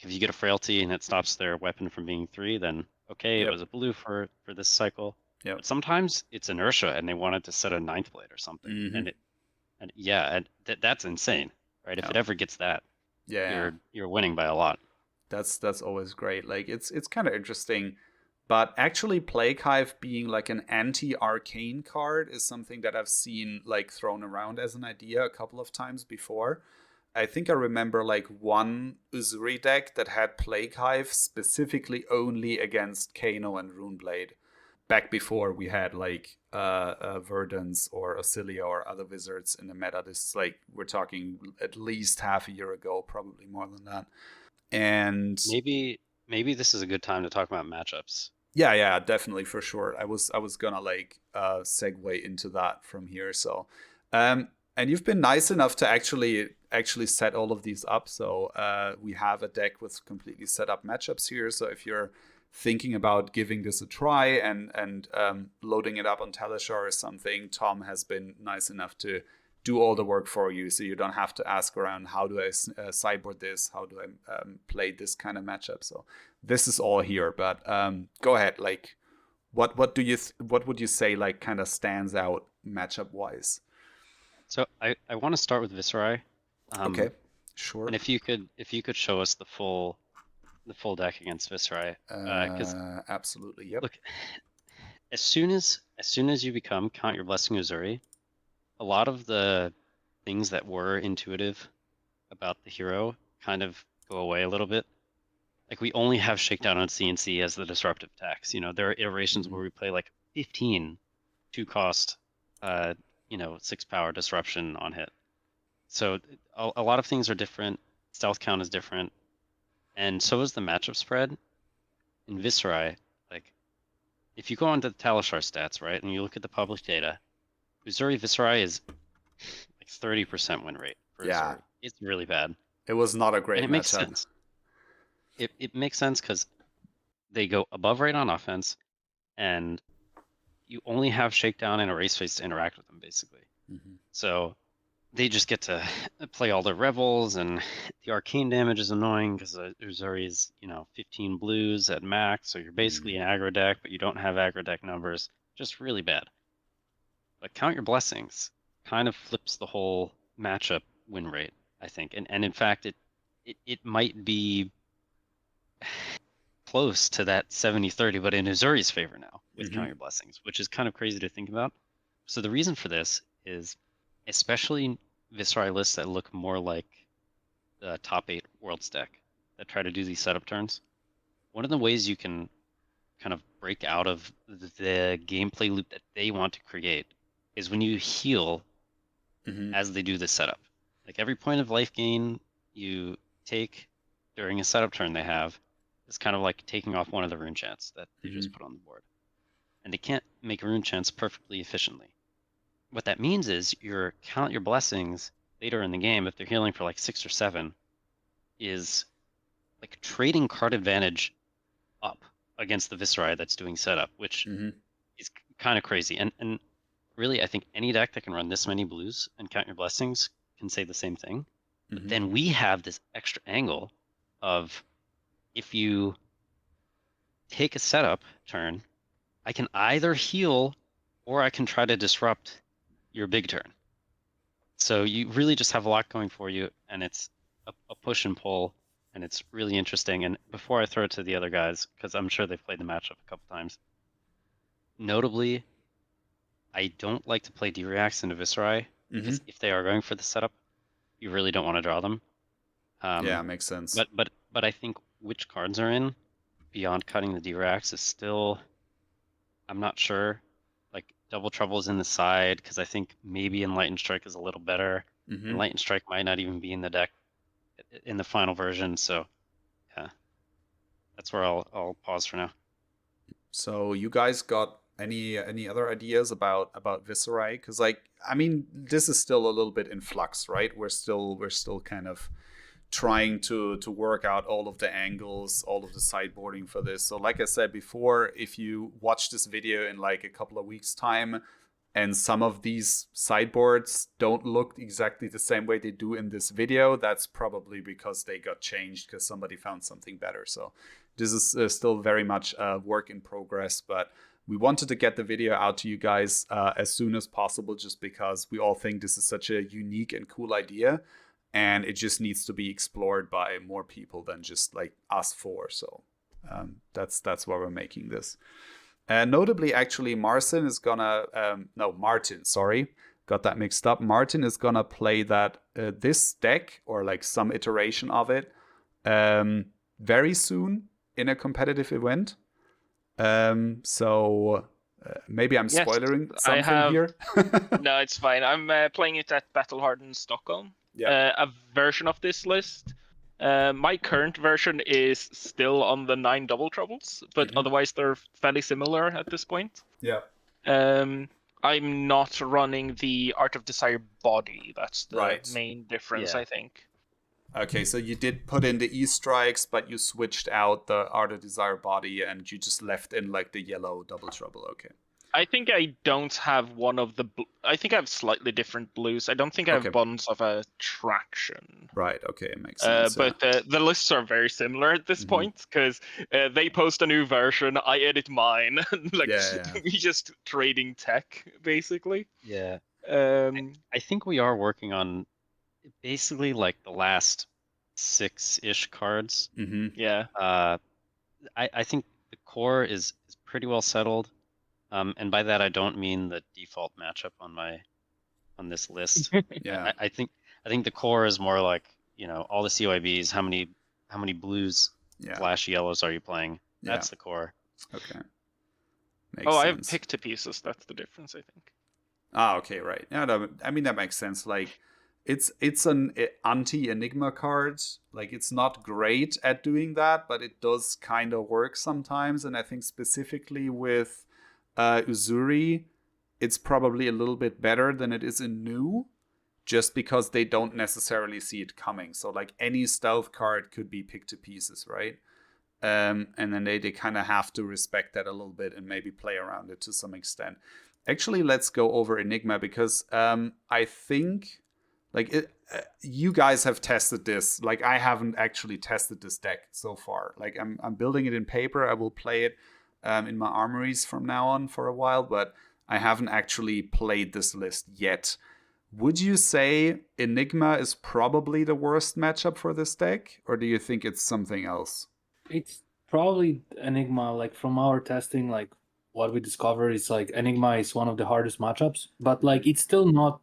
if you get a frailty and it stops their weapon from being 3, then okay, Yep. it was a blue for this cycle. Yep. But sometimes it's inertia and they wanted to set a 9th blade or something. Mhm. And that's insane, right? If Yeah. it ever gets that, Yeah. you're winning by a lot. That's always great. Like it's kind of interesting, but actually Plague Hive being like an anti-arcane card is something that I've seen like thrown around as an idea a couple of times before. I think I remember like one Uzuri deck that had Plague Hive specifically only against Kano and Runeblade. Back before we had like Verdance or Auxilia or other wizards in the meta. This is like, we're talking at least half a year ago, probably more than that. And Maybe this is a good time to talk about matchups. yeah, definitely, for sure. I was gonna like segue into that from here. So and you've been nice enough to actually set all of these up. So we have a deck with completely set up matchups here. So if you're thinking about giving this a try and loading it up on Talishar or something, Tom has been nice enough to do all the work for you, so you don't have to ask around, how do I sideboard this, how do I play this kind of matchup. So this is all here. But go ahead, like what would you say like kind of stands out matchup wise? So I want to start with Viserai. Okay, sure. And if you could show us the full deck against Viserai, because absolutely, yep. Look, as soon as you become Count Your Blessing Uzuri, a lot of the things that were intuitive about the hero kind of go away a little bit. Like, we only have Shakedown on CNC as the disruptive tax. You know, there are iterations where we play like 15 2-cost, 6 power disruption on hit. So a lot of things are different. Stealth count is different, and so is the matchup spread. In Viserai, like, if you go onto the Talishar stats, right, and you look at the public data, Uzuri Viserai is like 30% win rate for Uzuri. It's really bad. It was not a great and it makes matchup. sense. It makes sense because they go above rate on offense, and you only have Shakedown and Erase Face to interact with them, basically. So they just get to play all their Rebels, and the arcane damage is annoying because Uzuri is, 15 blues at max, so you're basically an aggro deck, but you don't have aggro deck numbers. Just really bad. But Count Your Blessings kind of flips the whole matchup win rate, I think. And in fact, it might be close to that 70-30, but in Uzuri's favor now with Count Your Blessings, which is kind of crazy to think about. So the reason for this is, especially Viserai lists that look more like the top 8 Worlds deck that try to do these setup turns, one of the ways you can kind of break out of the gameplay loop that they want to create is when you heal as they do the setup. Like, every point of life gain you take during a setup turn they have is kind of like taking off one of the rune chants that they just put on the board. And they can't make rune chants perfectly efficiently. What that means is your Count Your Blessings later in the game, if they're healing for like 6 or 7, is like trading card advantage up against the Viserai that's doing setup, which is kind of crazy. And really, I think any deck that can run this many blues and Count Your Blessings can say the same thing. But then we have this extra angle of, if you take a setup turn, I can either heal or I can try to disrupt your big turn. So you really just have a lot going for you, and it's a push and pull, and it's really interesting. And before I throw it to the other guys, because I'm sure they've played the matchup a couple times, notably, I don't like to play D-Reacts into Viserai, because if they are going for the setup, you really don't want to draw them. Yeah, makes sense. But I think which cards are in beyond cutting the D-Reacts is still, I'm not sure. Like, Double Trouble is in the side, because I think maybe Enlightened Strike is a little better. Enlightened Strike might not even be in the deck in the final version, so yeah, that's where I'll pause for now. So you guys got any other ideas about Viserai? Because, like, I mean, this is still a little bit in flux, right? We're still kind of trying to work out all of the angles, all of the sideboarding for this. So like I said before, if you watch this video in like a couple of weeks time and some of these sideboards don't look exactly the same way they do in this video. That's probably because they got changed because somebody found something better. So this is still very much a work in progress, but we wanted to get the video out to you guys as soon as possible, just because we all think this is such a unique and cool idea, and it just needs to be explored by more people than just like us four. So that's why we're making this. Notably, actually, Marcin is gonna Martin, sorry, got that mixed up. Martin is gonna play that this deck, or like some iteration of it, very soon in a competitive event. So maybe I'm spoiling something here. No, it's fine. I'm playing it at Battle Hardened Stockholm. Yeah. A version of this list. My current version is still on the 9 double troubles, but otherwise they're fairly similar at this point. Yeah. I'm not running the Art of Desire body. That's the main difference, I think. Okay, so you did put in the E-strikes, but you switched out the Art of Desire body, and you just left in like the yellow double trouble. Okay. I think I don't have one of the... I think I have slightly different blues. I don't think I have Bonds of Attraction. Right, okay, it makes sense. But the lists are very similar at this point, because they post a new version, I edit mine. We just trading tech, basically. Yeah. I think we are working on basically like the last 6-ish cards. Yeah. I think the core is pretty well settled. And by that I don't mean the default matchup on this list. Yeah. I think the core is more like, all the CYBs, how many blues / yellows are you playing? That's the core. Okay. Makes sense. I have pick to pieces, that's the difference, I think. Okay, right. Yeah, I mean that makes sense. Like it's an anti-Enigma card. Like it's not great at doing that, but it does kind of work sometimes, and I think specifically with Uzuri, it's probably a little bit better than it is in New, just because they don't necessarily see it coming. So like any stealth card could be picked to pieces, right? And then they kind of have to respect that a little bit and maybe play around it to some extent. Actually, let's go over Enigma, because I think like you guys have tested this. Like I haven't actually tested this deck so far. Like I'm building it in paper. I will play it in my armories from now on for a while, but I haven't actually played this list yet. Would you say Enigma is probably the worst matchup for this deck, or do you think it's something else? It's probably Enigma. Like from our testing, like what we discovered is like Enigma is one of the hardest matchups, but like it's still not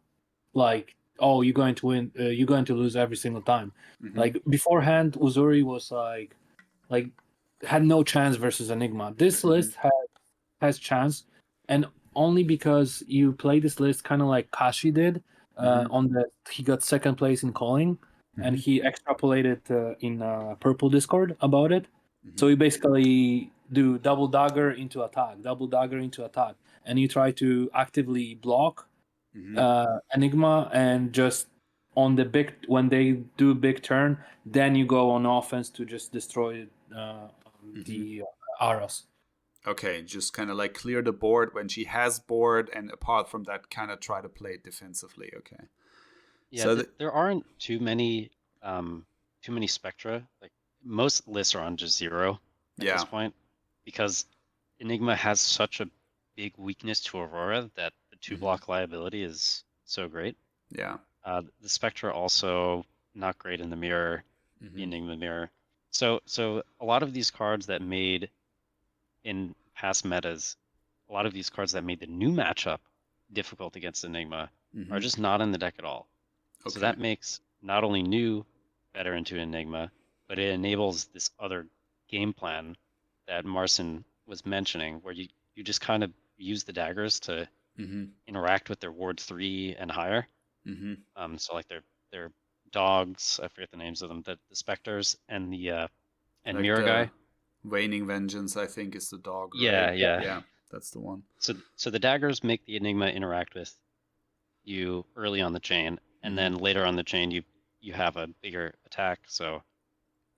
like, oh, you're going to win, you're going to lose every single time. Like beforehand, Uzuri was like had no chance versus Enigma. This list has chance, and only because you play this list kind of like Kashi did. He got second place in calling, and he extrapolated in Purple Discord about it. So you basically do double dagger into attack, and you try to actively block Enigma, and just on the when they do big turn, then you go on offense to just destroy the Aras. Okay, just kind of like clear the board when she has board, and apart from that, kind of try to play it defensively. Okay. Yeah, so there aren't too many Spectra. Like most lists are on just 0 at this point, because Enigma has such a big weakness to Aurora that the 2-block liability is so great. Yeah. The Spectra also not great in the mirror, the Enigma mirror. So a lot of these cards that made in past metas, a lot of these cards that made the new matchup difficult against Enigma are just not in the deck at all. Okay. So that makes not only new better into Enigma, but it enables this other game plan that Marcin was mentioning, where you just kind of use the daggers to interact with their ward 3 and higher. So like their dogs, I forget the names of them, the specters and the and like mirror guy. Waning Vengeance, I think, is the dog. Right? Yeah, that's the one. So the daggers make the Enigma interact with you early on the chain, and then later on the chain you have a bigger attack. So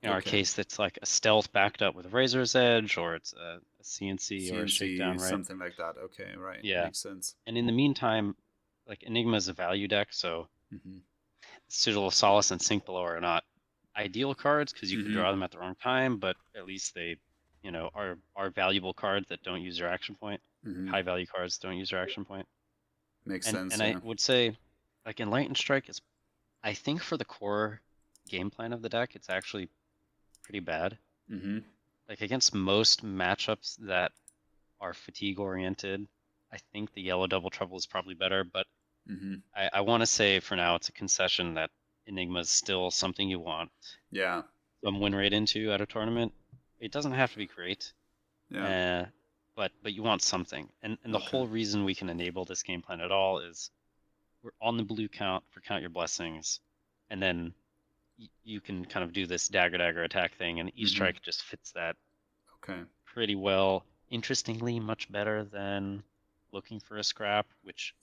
In our case, that's like a stealth backed up with Razor's Edge, or it's a CNC or a shakedown, right? Something like that. Okay, right. Yeah. Makes sense. And in the meantime, like Enigma is a value deck, so Mm-hmm. Sigil of Solace and Sink Below are not ideal cards because you Mm-hmm. can draw them at the wrong time, but at least they, are valuable cards that don't use their action point. Mm-hmm. High value cards don't use their action point. Makes sense. And I would say, like Enlightened Strike is, I think for the core game plan of the deck, it's actually pretty bad. Mm-hmm. Like against most matchups that are fatigue oriented, I think the yellow Double Trouble is probably better, but Mm-hmm. I want to say for now it's a concession that Enigma is still something you want Yeah. some win rate into at a tournament. It doesn't have to be great, Yeah. but you want something. And the whole reason we can enable this game plan at all is we're on the blue count for Count Your Blessings, and then you can kind of do this dagger attack thing, and E-Strike just fits that pretty well. Interestingly, much better than Looking for a Scrap, which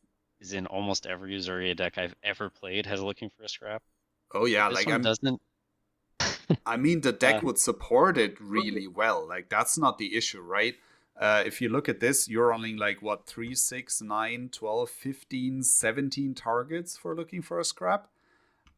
is in almost every Uzuri deck I've ever played has Looking for a Scrap. Oh yeah, This like one doesn't. I mean, the deck would support it really well. Like that's not the issue, right? If you look at this, you're only like what 3, 6, 9, 12, 15, 17 targets for Looking for a Scrap.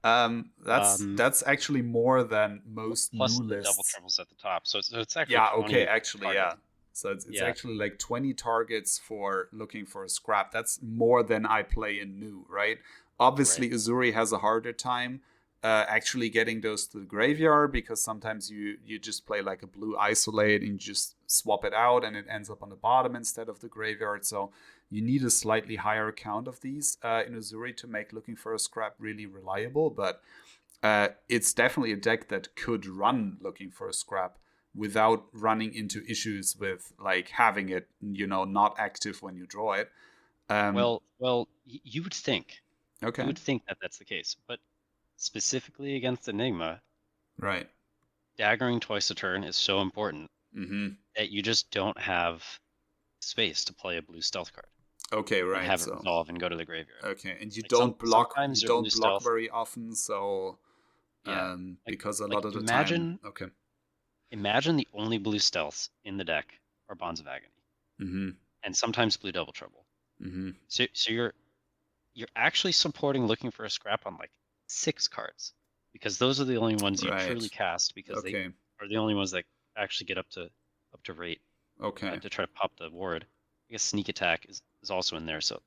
That's actually more than most plus new the lists. Double Troubles at the top, so it's actually yeah. 20 Okay, actually, targets. yeah. So it's actually like 20 targets for Looking for a Scrap. That's more than I play in new, right? Obviously, Uzuri has a harder time actually getting those to the graveyard because sometimes you just play like a blue isolate and you just swap it out and it ends up on the bottom instead of the graveyard. So you need a slightly higher count of these in Uzuri to make Looking for a Scrap really reliable. But it's definitely a deck that could run Looking for a Scrap without running into issues with like having it, not active when you draw it. Well, you would think. Okay. You would think that that's the case, but specifically against Enigma, right? Daggering twice a turn is so important that you just don't have space to play a blue stealth card. Okay, right. And have it resolve and go to the graveyard. Okay, and you don't block. You don't block stealth very often, so because a lot of the time. Okay. Imagine the only blue stealths in the deck are Bonds of Agony, and sometimes blue Double Trouble. So you're actually supporting Looking for a Scrap on like 6 cards because those are the only ones you truly cast because they are the only ones that actually get up to rate. Okay. To try to pop the ward. I guess Sneak Attack is also in there. So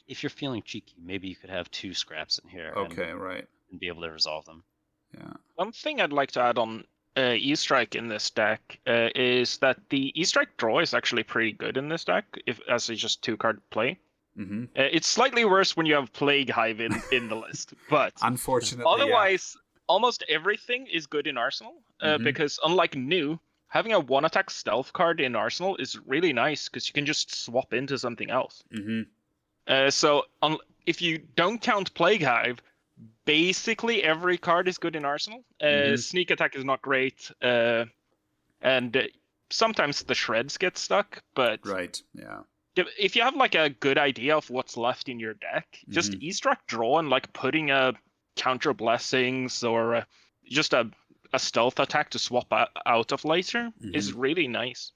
if you're feeling cheeky, maybe you could have 2 scraps in here. Okay, right. And be able to resolve them. Yeah. One thing I'd like to add on E-Strike in this deck is that the E-Strike draw is actually pretty good in this deck as a just 2-card play. It's slightly worse when you have Plague Hive in the list, but unfortunately, otherwise, almost everything is good in Arsenal because unlike new, having a 1-attack stealth card in Arsenal is really nice because you can just swap into something else. So if you don't count Plague Hive, basically every card is good in Arsenal. Sneak Attack is not great, and sometimes the shreds get stuck, but if you have like a good idea of what's left in your deck, just E-Strike draw and like putting a Counter Blessings or just a stealth attack to swap out of later is really nice.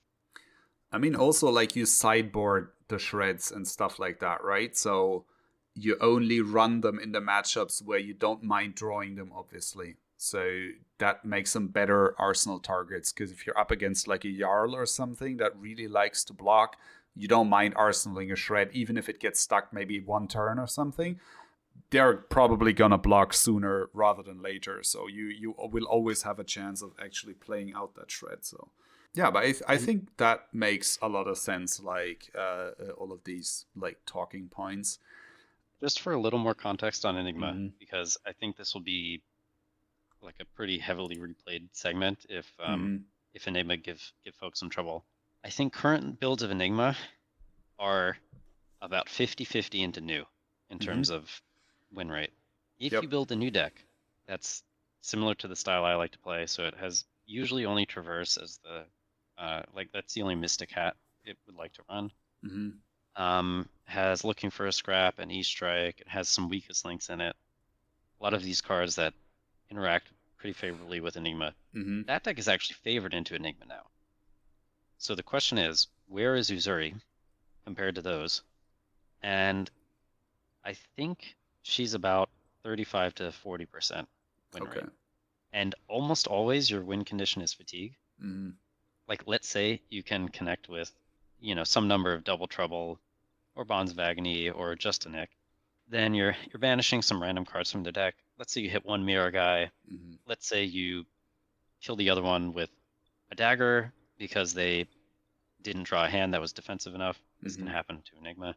I mean, also like you sideboard the shreds and stuff like that, right? So you only run them in the matchups where you don't mind drawing them, obviously. So that makes them better Arsenal targets, because if you're up against like a Jarl or something that really likes to block, you don't mind arsenaling a shred, even if it gets stuck maybe 1 turn or something. They're probably gonna block sooner rather than later, so you will always have a chance of actually playing out that shred. So yeah, but I think that makes a lot of sense, like all of these like talking points. Just for a little more context on Enigma, because I think this will be like a pretty heavily replayed segment if Enigma give folks some trouble. I think current builds of Enigma are about 50-50 into new in terms of win rate. If you build a new deck that's similar to the style I like to play, so it has usually only Traverse as the that's the only Mystic Hat it would like to run. Has Looking for a Scrap and E-Strike. It has some weakest links in it. A lot of these cards that interact pretty favorably with Enigma. Mm-hmm. That deck is actually favored into Enigma now. So the question is, where is Uzuri compared to those? And I think she's about 35 to 40% win rate. And almost always your win condition is fatigue. Mm-hmm. Like, let's say you can connect with, some number of Double Trouble or Bonds of Agony or just a Nick. Then you're banishing some random cards from the deck. Let's say you hit one mirror guy. Mm-hmm. Let's say you kill the other one with a dagger because they didn't draw a hand that was defensive enough. This can happen to Enigma.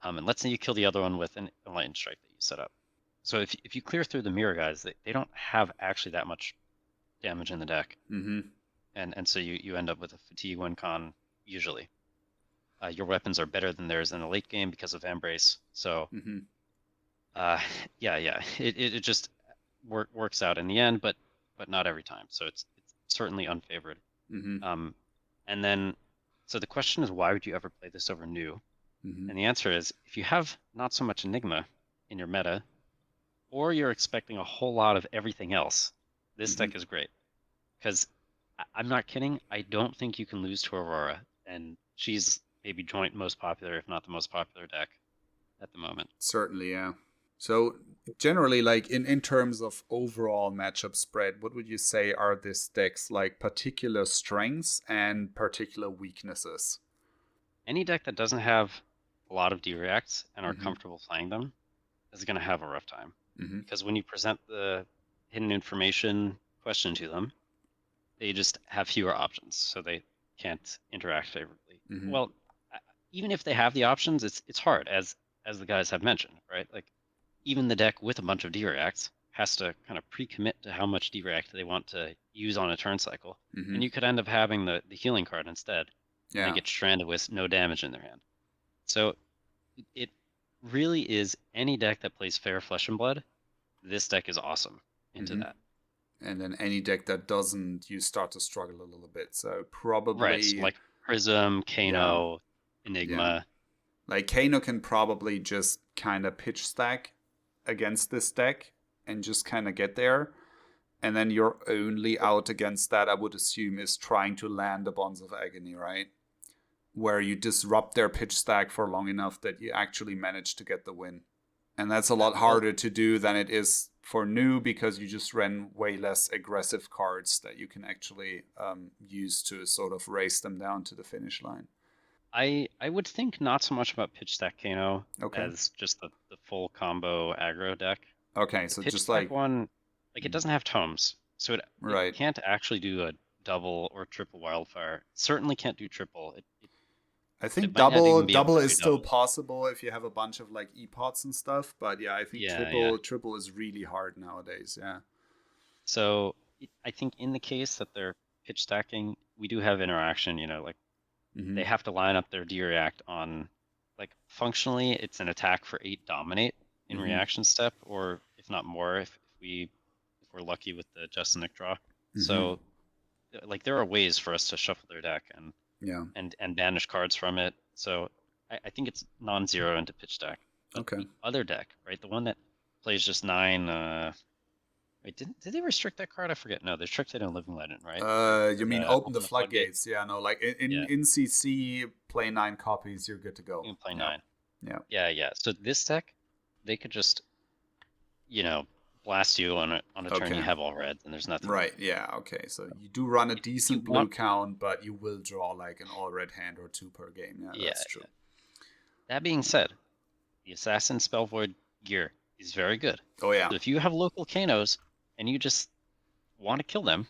And let's say you kill the other one with an Enlightened Strike that you set up. So if you clear through the mirror guys, they don't have actually that much damage in the deck. Mm-hmm. And so you end up with a fatigue win con usually. Your weapons are better than theirs in the late game because of Embrace. So it just works out in the end, but not every time. So it's certainly unfavored. Mm-hmm. And then so the question is, why would you ever play this over new? Mm-hmm. And the answer is, if you have not so much Enigma in your meta, or you're expecting a whole lot of everything else, this deck is great. Because I'm not kidding, I don't think you can lose to Aurora, and she's maybe joint most popular, if not the most popular deck at the moment. Certainly, yeah. So generally, like in terms of overall matchup spread, what would you say are this deck's like particular strengths and particular weaknesses? Any deck that doesn't have a lot of D-reacts and are comfortable playing them is going to have a rough time. Because when you present the hidden information question to them, they just have fewer options, so they can't interact favorably. Well, even if they have the options, it's hard, as the guys have mentioned, right? Like, even the deck with a bunch of D-reacts has to kind of pre-commit to how much D-react they want to use on a turn cycle. And you could end up having the healing card instead. Yeah. They get stranded with no damage in their hand. So it really is any deck that plays fair Flesh and Blood, this deck is awesome into that. And then any deck that doesn't, you start to struggle a little bit. So probably... Right, so like Prism, Kano, Enigma. Yeah. Like Kano can probably just kind of pitch stack against this deck and just kind of get there. And then your only out against that, I would assume, is trying to land the Bonds of Agony, right? Where you disrupt their pitch stack for long enough that you actually manage to get the win. And that's a lot harder to do than it is for new, because you just ran way less aggressive cards that you can actually use to sort of race them down to the finish line. I would think not so much about pitch stack Kano as just the full combo aggro deck. Okay, so pitch just stack one, like it doesn't have tomes, so it right. can't actually do a double or triple wildfire. It certainly can't do triple. I think double is still possible if you have a bunch of like epots and stuff, but yeah, I think triple is really hard nowadays. Yeah. So I think in the case that they're pitch stacking, we do have interaction. Like they have to line up their D-react on, like, functionally it's an attack for 8 dominate in reaction step, or if not more, if we're lucky with the Just Nick draw. So like there are ways for us to shuffle their deck and banish cards from it. So I think it's non-zero into pitch stack. But the other deck, right, the one that plays just 9 wait, did they restrict that card? I forget. No, they restricted in Living Legend, right? You mean open the floodgates? Yeah, no, like in CC, play 9 copies, you're good to go. You can play 9. Yeah. Yeah. So this deck, they could just, blast you on a turn you have all red, and there's nothing. Right. Yeah. Okay. So you do run a decent blue count, but you will draw like an all red hand or 2 per game. Yeah, that's true. That being said, the Assassin Spell Void gear is very good. Oh yeah. So if you have local Kanos and you just want to kill them,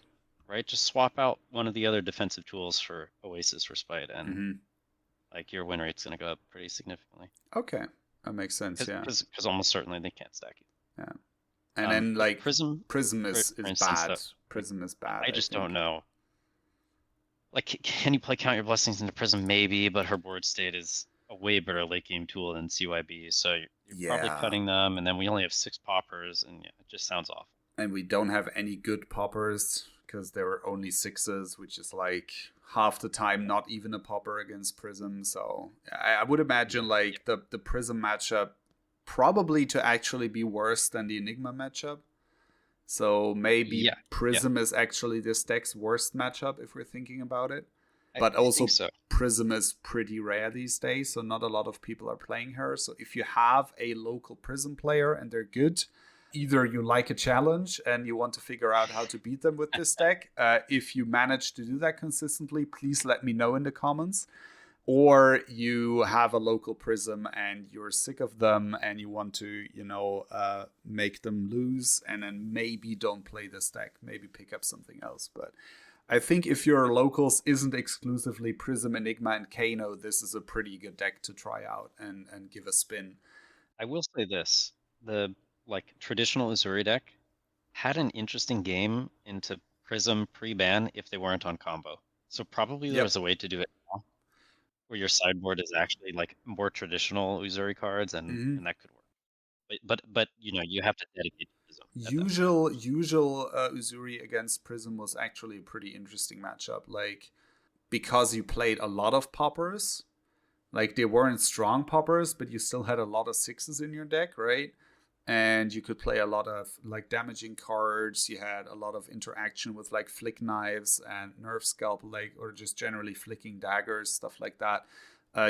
right? Just swap out one of the other defensive tools for Oasis Respite, and like your win rate's gonna go up pretty significantly. Okay, that makes sense. Because almost certainly they can't stack you. Yeah. And then like Prism is bad. Prism is bad. I just don't know. Like, can you play Count Your Blessings into Prism? Maybe, but her board state is a way better late game tool than CYB. So you're probably cutting them, and then we only have 6 poppers, and it just sounds awful. And we don't have any good poppers because there were only 6s, which is like half the time not even a popper against Prism. So I would imagine like the Prism matchup probably to actually be worse than the Enigma matchup. So maybe Yeah, Prism is actually this deck's worst matchup if we're thinking about it. But I also think so. Prism is pretty rare these days, so not a lot of people are playing her. So if you have a local Prism player and they're good, either you like a challenge and you want to figure out how to beat them with this deck. If you manage to do that consistently, please let me know in the comments. Or you have a local Prism and you're sick of them and you want to, make them lose, and then maybe don't play this deck. Maybe pick up something else. But I think if your locals isn't exclusively Prism, Enigma, and Kano, this is a pretty good deck to try out and give a spin. I will say this: the traditional Uzuri deck had an interesting game into Prism pre-ban if they weren't on combo. So probably there's a way to do it now, where your sideboard is actually more traditional Uzuri cards, and that could work. But you have to dedicate to Prism. Usual Uzuri against Prism was actually a pretty interesting matchup. Because you played a lot of poppers, they weren't strong poppers, but you still had a lot of sixes in your deck, right? And you could play a lot of damaging cards. You had a lot of interaction with flick knives and nerf scalpel, or just generally flicking daggers, stuff like that.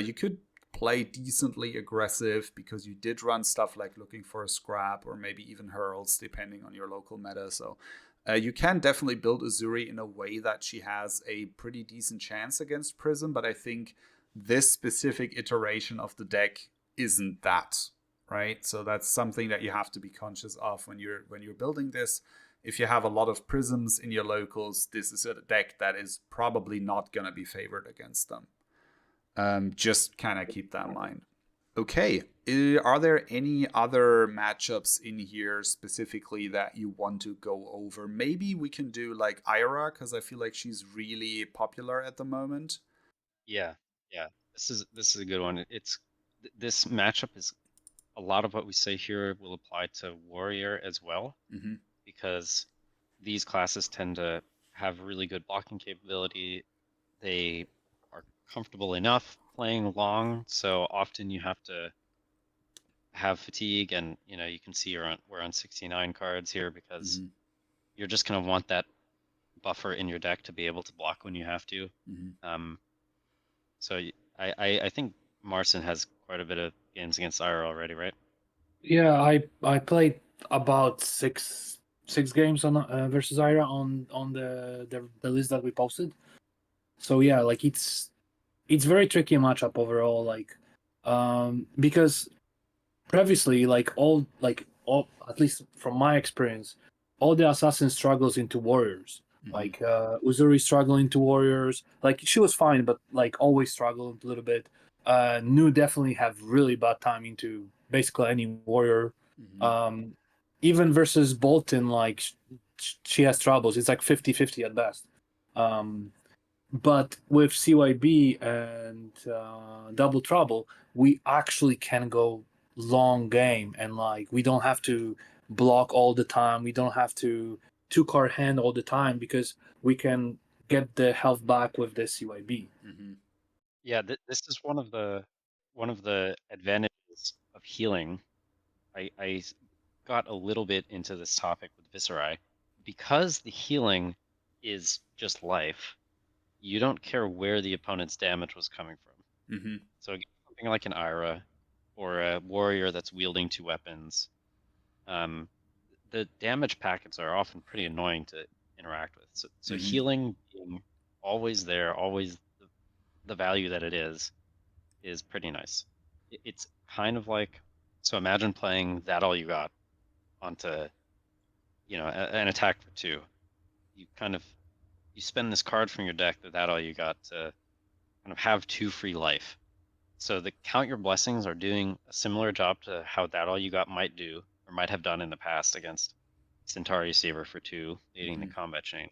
You could play decently aggressive because you did run stuff like looking for a scrap or maybe even hurls, depending on your local meta. So you can definitely build Uzuri in a way that she has a pretty decent chance against Prism, but I think this specific iteration of the deck isn't that, right? So that's something that you have to be conscious of when you're building this. If you have a lot of Prisms in your locals, this is a deck that is probably not going to be favored against them. Just kind of keep that in mind. Okay, are there any other matchups in here specifically that you want to go over? Maybe we can do Ira, because I feel like she's really popular at the moment. Yeah. This is a good one. This matchup is a lot of what we say here will apply to Warrior as well, because these classes tend to have really good blocking capability. They are comfortable enough playing long, so often you have to have fatigue, and you can see we're on 69 cards here because you're just going to want that buffer in your deck to be able to block when you have to. So I think Marcin has quite a bit of games against Ira already, right? Yeah, I played about six games on versus Ira on the list that we posted. So yeah, it's very tricky matchup overall, because previously all at least from my experience, all the assassin struggles into warriors. Uzuri struggling into warriors. She was fine, but always struggled a little bit. Nu definitely have really bad time into basically any warrior. Even versus Bolton, she has troubles. It's 50-50 at best. But with CYB and Double Trouble, we actually can go long game, and we don't have to block all the time. We don't have to two-card hand all the time because we can get the health back with the CYB. Yeah, this is one of the advantages of healing. I got a little bit into this topic with Viserai. Because the healing is just life, you don't care where the opponent's damage was coming from. So something like an Ira or a warrior that's wielding two weapons, the damage packets are often pretty annoying to interact with. So healing being always there, always the value that it is pretty nice. It's kind of so imagine playing That All You Got onto an attack for 2. You spend this card from your deck That All You Got to kind of have 2 free life. So the Count Your Blessings are doing a similar job to how That All You Got might do or might have done in the past against Centauri Saber for 2, leading the combat chain.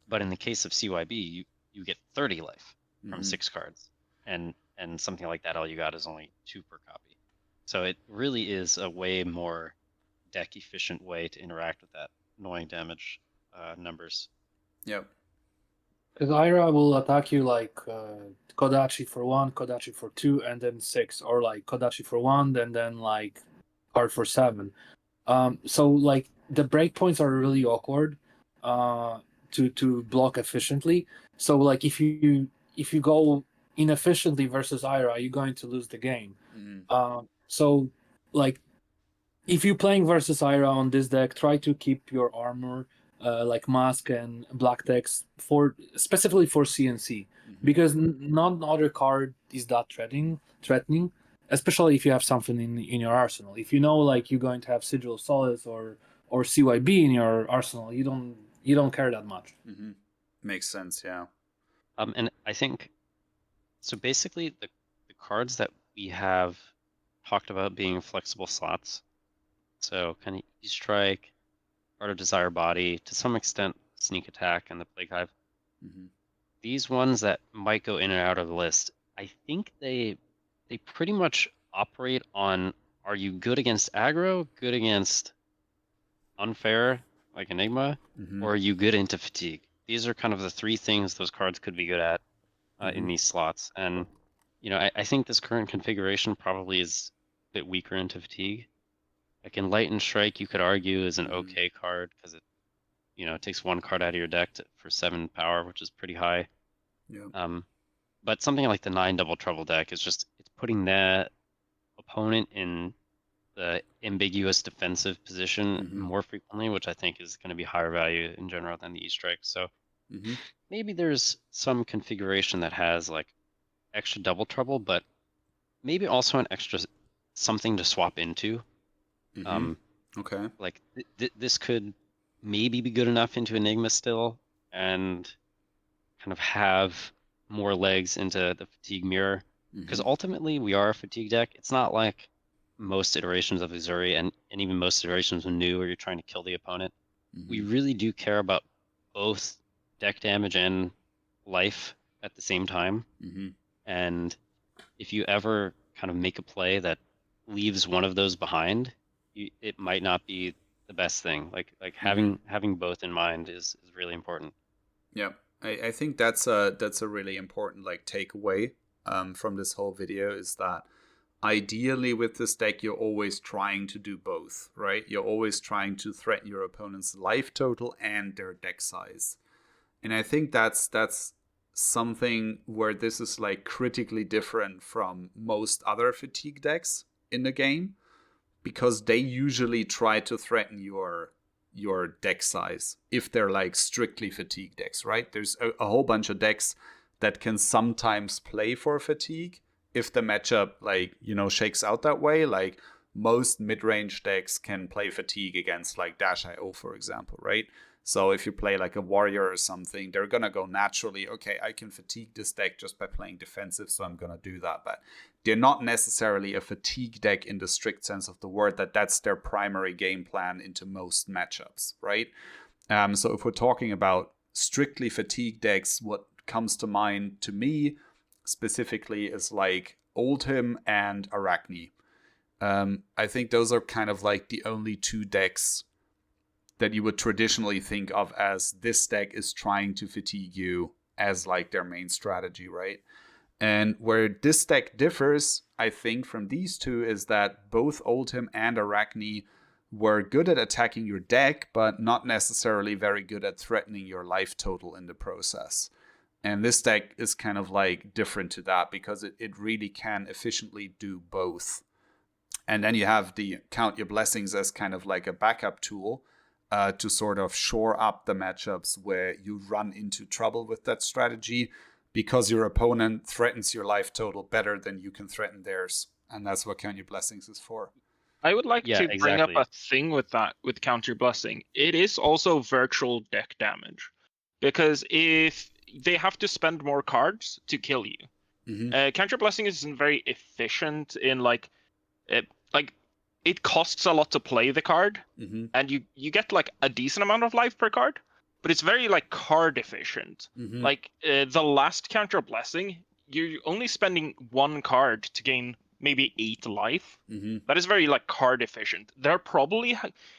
But in the case of CYB, you get 30 life from 6 cards, and something like That All You Got is only 2 per copy. So it really is a way more deck efficient way to interact with that annoying damage numbers. Yep. Because Ira will attack you Kodachi for 1, Kodachi for 2, and then 6, or Kodachi for 1, and then card for 7. So the breakpoints are really awkward to block efficiently. So like if you go inefficiently versus Ira, you're going to lose the game. So like if you're playing versus Ira on this deck, try to keep your armor like mask and black decks for specifically for CNC, because none other card is that threatening, especially if you have something in your arsenal. If you know like you're going to have Sigil of Solace or CYB in your arsenal, you don't care that much. Makes sense, yeah. And I think so. Basically, the cards that we have talked about being flexible slots. So kind of E-Strike, Art of Desire Body, to some extent Sneak Attack and the Plague Hive. These ones that might go in and out of the list, I think they pretty much operate on, are you good against aggro, good against unfair, like Enigma, or are you good into fatigue? These are kind of the three things those cards could be good at in these slots. And, you know, I think this current configuration probably is a bit weaker into fatigue. Like in Light and Strike, you could argue is an okay card because it, you know, it takes one card out of your deck for 7 power, which is pretty high. Yeah. But something like the 9 Double Trouble deck is just, it's putting that opponent in the ambiguous defensive position more frequently, which I think is going to be higher value in general than the E-Strike. So maybe there's some configuration that has like extra Double Trouble, but maybe also an extra something to swap into. Okay. Like this could maybe be good enough into Enigma still, and kind of have more legs into the fatigue mirror, because ultimately we are a fatigue deck. It's not like most iterations of Uzuri and even most iterations of New where you're trying to kill the opponent. We really do care about both deck damage and life at the same time. And if you ever kind of make a play that leaves one of those behind, it might not be the best thing. Like having both in mind is really important. Yeah, I think that's a really important like takeaway from this whole video, is that ideally with this deck you're always trying to do both, right? You're always trying to threaten your opponent's life total and their deck size. And I think that's something where this is like critically different from most other fatigue decks in the game, because they usually try to threaten your deck size if they're like strictly fatigue decks, right? There's a whole bunch of decks that can sometimes play for fatigue if the matchup like, you know, shakes out that way. Like most mid-range decks can play fatigue against like Dash.io, for example, right? So if you play like a warrior or something, they're gonna go naturally, okay, I can fatigue this deck just by playing defensive, so I'm gonna do that. But they're not necessarily a fatigue deck in the strict sense of the word, that's their primary game plan into most matchups, right? So if we're talking about strictly fatigue decks, what comes to mind to me specifically is like Oldhim and Arachne. I think those are kind of like the only two decks that you would traditionally think of as this deck is trying to fatigue you as like their main strategy, right? And where this deck differs, I think, from these two is that both Oldhim and Arachne were good at attacking your deck, but not necessarily very good at threatening your life total in the process. And this deck is kind of like different to that, because it really can efficiently do both. And then you have the Count Your Blessings as kind of like a backup tool to sort of shore up the matchups where you run into trouble with that strategy, because your opponent threatens your life total better than you can threaten theirs. And that's what Count Your Blessings is for. I would like to bring up a thing with that, with Count Your Blessing. It is also virtual deck damage, because if they have to spend more cards to kill you, Count Your Blessing isn't very efficient in it costs a lot to play the card, and you get like a decent amount of life per card, but it's very like card efficient. Like the last Count Your Blessing, you're only spending one card to gain maybe 8 life. That is very like card efficient. They're probably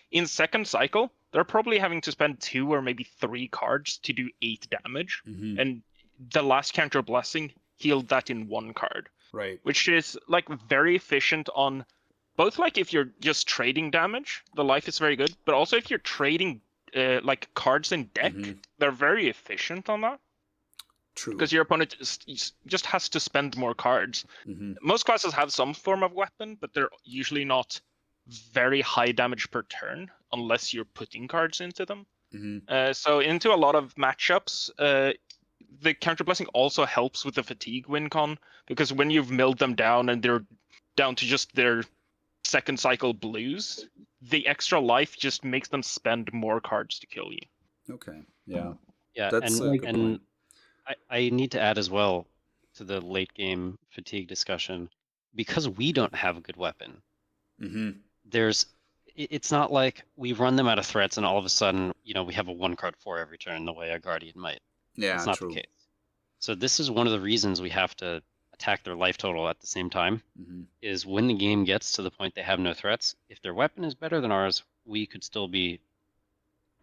in second cycle, they're probably having to spend 2 or maybe 3 cards to do 8 damage, and the last Count Your Blessing healed that in 1 card, right? Which is like very efficient on both like if you're just trading damage, the life is very good, but also if you're trading like cards in deck, they're very efficient on that. True. Because your opponent just has to spend more cards. Most classes have some form of weapon, but they're usually not very high damage per turn unless you're putting cards into them. So into a lot of matchups, the counter blessing also helps with the fatigue win con, because when you've milled them down and they're down to just their second cycle blues, the extra life just makes them spend more cards to kill you. Okay. Yeah. Yeah, That's a good point. I need to add as well to the late game fatigue discussion, because we don't have a good weapon. It's not like we run them out of threats and all of a sudden, we have a 1-card 4 every turn the way a Guardian might. Yeah, that's not true. the case. So this is one of the reasons we have to attack their life total at the same time, is when the game gets to the point they have no threats, if their weapon is better than ours, we could still be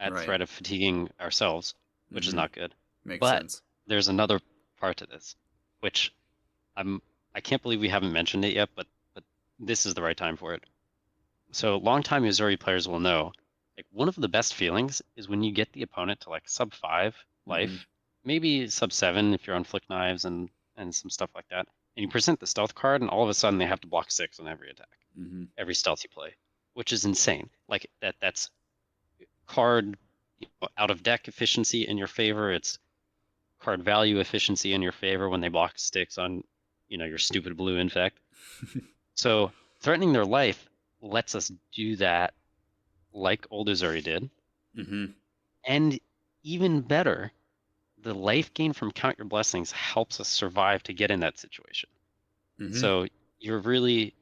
at threat of fatiguing ourselves, which is not good. Makes sense. There's another part to this, which I can't believe we haven't mentioned it yet, but this is the right time for it. So longtime Uzuri players will know, like, one of the best feelings is when you get the opponent to like sub 5 life, maybe sub 7 if you're on flick knives and some stuff like that, and you present the stealth card, and all of a sudden they have to block 6 on every attack, every stealth you play, which is insane. Like that's card out of deck efficiency in your favor. It's card value efficiency in your favor when they block sticks on, your stupid blue infect. So threatening their life lets us do that like old Uzuri did. And even better, the life gain from Count Your Blessings helps us survive to get in that situation. So you're really,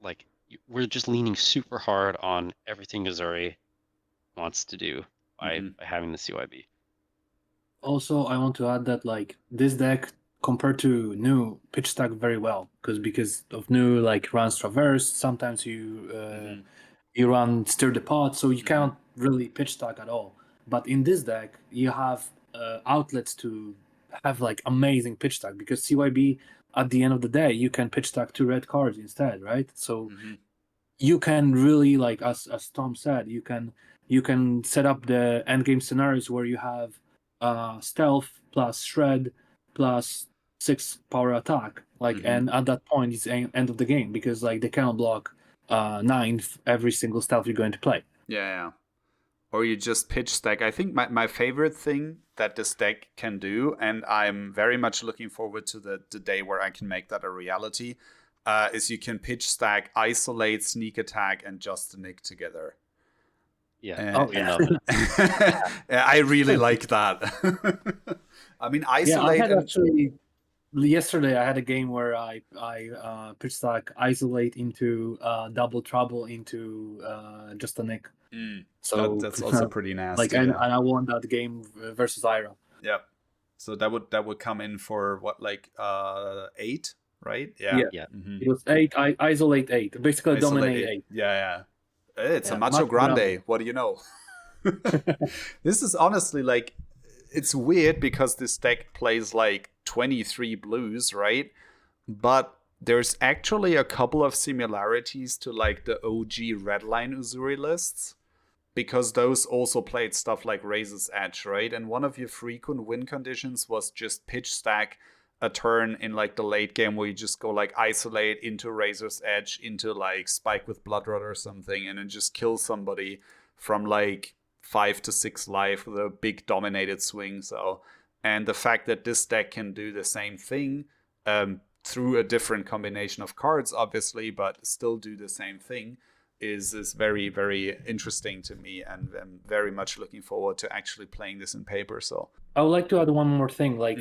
like, we're just leaning super hard on everything Uzuri wants to do by having the CYB. Also, I want to add that, like, this deck compared to new pitch stack very well, because of new, like, runs traverse. Sometimes you run stir the pot, so you can't really pitch stack at all. But in this deck, you have outlets to have like amazing pitch stack, because CYB at the end of the day you can pitch stack 2 red cards instead, right? So you can really, like, as Tom said, you can set up the end game scenarios where you have stealth plus shred plus 6 power attack, like, and at that point it's end of the game, because like they cannot block 9 every single stealth you're going to play. Yeah. Or you just pitch stack. I think my favorite thing that this deck can do, and I'm very much looking forward to the day where I can make that a reality, is you can pitch stack, isolate, sneak attack, and just nick together. Yeah. I really like that. I mean, isolate. Yeah, I had actually yesterday I had a game where I pitch stack isolate into double trouble into just a nick. So that's also pretty nasty. Like, and I won that game versus Ira. Yep. So that would come in for what, like 8, right? Yeah. It was 8. I isolate 8. Basically dominate 8. Yeah. It's a Macho Grande. What do you know? This is honestly, like, it's weird because this deck plays like 23 blues, right? But there's actually a couple of similarities to like the OG Redline Uzuri lists, because those also played stuff like Razor's Edge, right? And one of your frequent win conditions was just pitch stack a turn in like the late game where you just go like isolate into Razor's Edge into like Spike with Bloodrot or something, and then just kill somebody from like 5 to 6 life with a big dominated swing. So, and the fact that this deck can do the same thing through a different combination of cards, obviously, but still do the same thing is very, very interesting to me, and I'm very much looking forward to actually playing this in paper. So I would like to add one more thing. Like,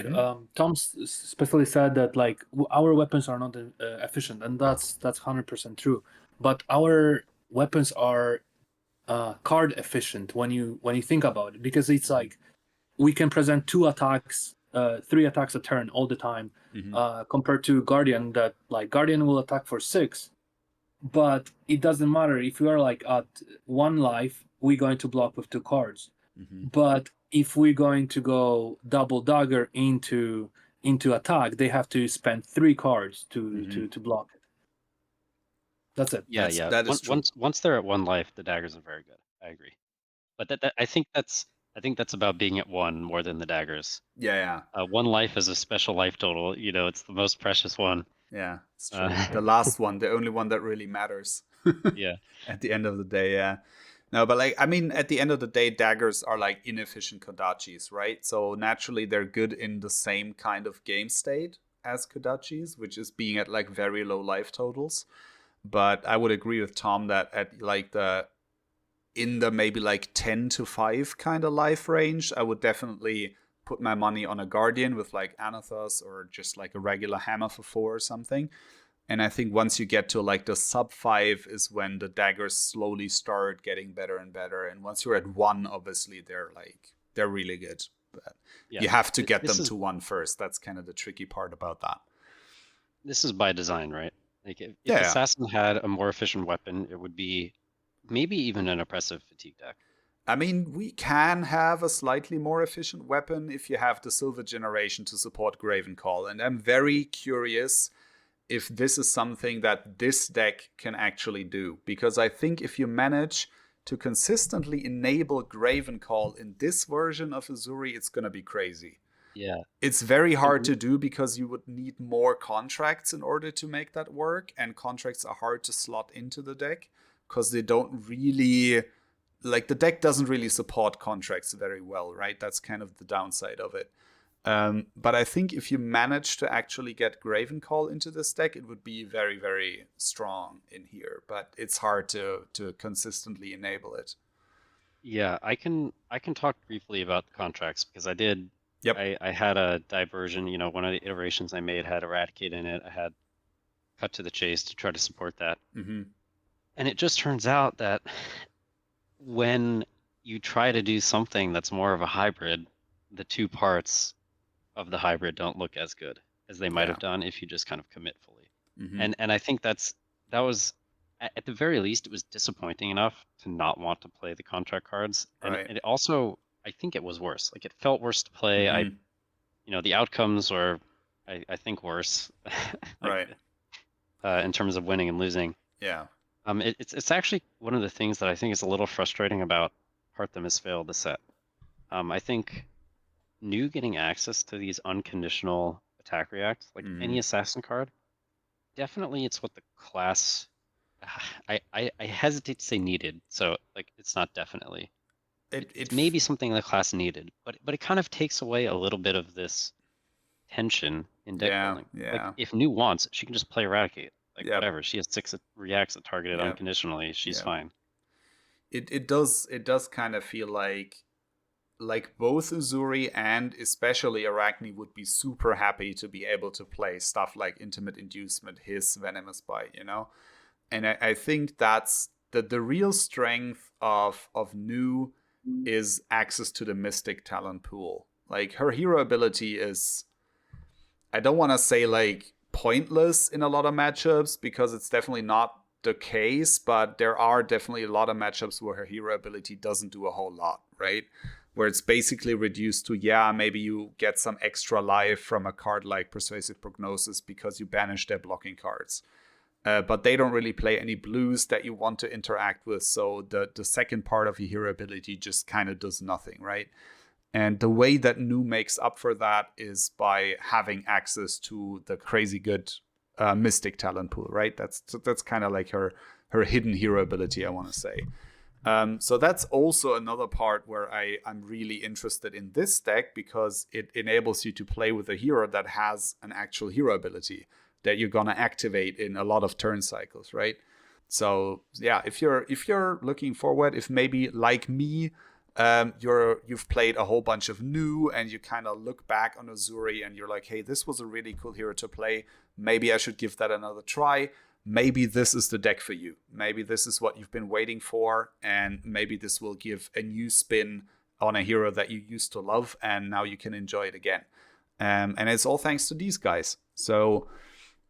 Tom specifically said that like our weapons are not efficient, and that's 100% true. But our weapons are card efficient when you think about it, because it's like we can present 2 attacks, 3 attacks a turn all the time, compared to Guardian, that like Guardian will attack for 6. But it doesn't matter if we are like at 1 life, we're going to block with 2 cards. But if we're going to go double dagger into into attack, they have to spend 3 cards to block it. That's it. Yeah, That is true. Once they're at 1 life, the daggers are very good. I agree. But that I think that's about being at 1 more than the daggers. Yeah. 1 life is a special life total. It's the most precious one. Yeah, it's true. The last one, the only one that really matters. Yeah. At the end of the day, yeah. No, but like, I mean, at the end of the day, daggers are like inefficient kodachis, right? So naturally, they're good in the same kind of game state as kodachis, which is being at like very low life totals. But I would agree with Tom that at like in the maybe like 10 to 5 kind of life range, I would definitely put my money on a Guardian with like Anathos or just like a regular Hammer for 4 or something. And I think once you get to like the sub 5 is when the daggers slowly start getting better and better. And once you're at 1, obviously they're really good. But you have to get them to 1 first. That's kind of the tricky part about that. This is by design, right? Like if Assassin had a more efficient weapon, it would be maybe even an oppressive fatigue deck. I mean, we can have a slightly more efficient weapon if you have the Silver Generation to support Graven Call. And I'm very curious if this is something that this deck can actually do. Because I think if you manage to consistently enable Graven Call in this version of Uzuri, it's going to be crazy. Yeah. It's very hard to do because you would need more contracts in order to make that work. And contracts are hard to slot into the deck because they don't really... Like, the deck doesn't really support contracts very well, right? That's kind of the downside of it. But I think if you manage to actually get Graven Call into this deck, it would be very, very strong in here. But it's hard to consistently enable it. Yeah, I can talk briefly about the contracts because I did. Yep. I had a diversion. One of the iterations I made had Eradicate in it. I had Cut to the Chase to try to support that. Mm-hmm. And it just turns out that when you try to do something that's more of a hybrid, the 2 parts of the hybrid don't look as good as they might have done if you just kind of commit fully. Mm-hmm. And I think that was at the very least it was disappointing enough to not want to play the contract cards. And it also, I think it was worse. Like, it felt worse to play. Mm-hmm. The outcomes were I think worse. Right. In terms of winning and losing. Yeah. It's actually one of the things that I think is a little frustrating about Heart the Misfailed, the set. I think new getting access to these unconditional attack reacts, like any assassin card, definitely it's what the class. I hesitate to say needed, so like it's not definitely. It's maybe something the class needed, but it kind of takes away a little bit of this tension in deck building. Yeah. Like, if New wants, she can just play Eradicate. Like, Yep. whatever. She has 6 reacts that target it Yep. unconditionally. She's fine. It does kind of feel like both Uzuri and especially Arachne would be super happy to be able to play stuff like Intimate Inducement, Hiss, Venomous Bite, And I think that's the real strength of New is access to the Mystic talent pool. Like, her hero ability is, I don't want to say like pointless in a lot of matchups because it's definitely not the case, but there are definitely a lot of matchups where her hero ability doesn't do a whole lot, right? Where it's basically reduced to, maybe you get some extra life from a card like Persuasive Prognosis because you banish their blocking cards. But they don't really play any blues that you want to interact with, so the second part of your hero ability just kind of does nothing, right? And the way that New makes up for that is by having access to the crazy good Mystic talent pool, right? That's kind of like her hidden hero ability, I want to say. So that's also another part where I'm really interested in this deck because it enables you to play with a hero that has an actual hero ability that you're gonna activate in a lot of turn cycles, right? So yeah, if you're looking forward, if maybe like me, you've played a whole bunch of New and you kind of look back on Uzuri and you're like, hey, this was a really cool hero to play. Maybe I should give that another try. Maybe this is the deck for you. Maybe this is what you've been waiting for, and maybe this will give a new spin on a hero that you used to love, and now you can enjoy it again. And it's all thanks to these guys. So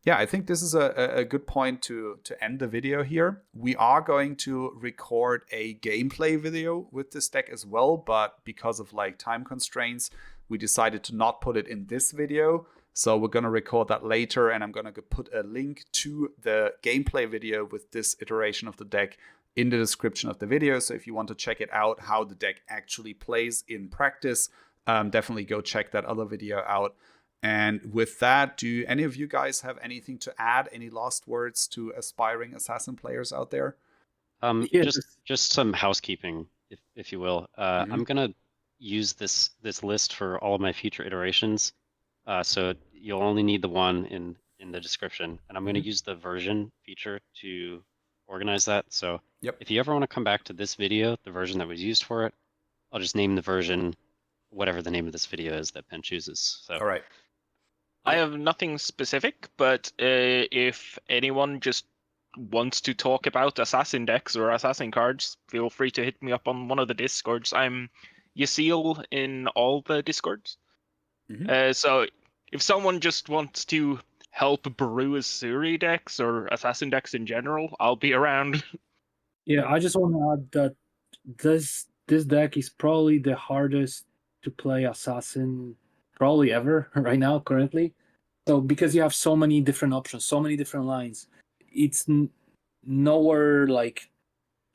yeah, I think this is a good point to end the video here. We are going to record a gameplay video with this deck as well, but because of like time constraints, we decided to not put it in this video. So we're going to record that later, and I'm going to put a link to the gameplay video with this iteration of the deck in the description of the video. So if you want to check it out, how the deck actually plays in practice, definitely go check that other video out. And with that, do any of you guys have anything to add? Any last words to aspiring assassin players out there? Just some housekeeping, if you will. I'm gonna use this list for all of my future iterations. So you'll only need the one in the description, and I'm gonna use the version feature to organize that. So if you ever want to come back to this video, the version that was used for it, I'll just name the version whatever the name of this video is that Penn chooses. So all right. I have nothing specific, but if anyone just wants to talk about assassin decks or assassin cards, feel free to hit me up on one of the discords. I'm Yasiel in all the discords. So if someone just wants to help brew Uzuri decks or assassin decks in general, I'll be around. Yeah, I just want to add that this deck is probably the hardest to play assassin probably ever right now, currently. So because you have so many different options, so many different lines, it's nowhere like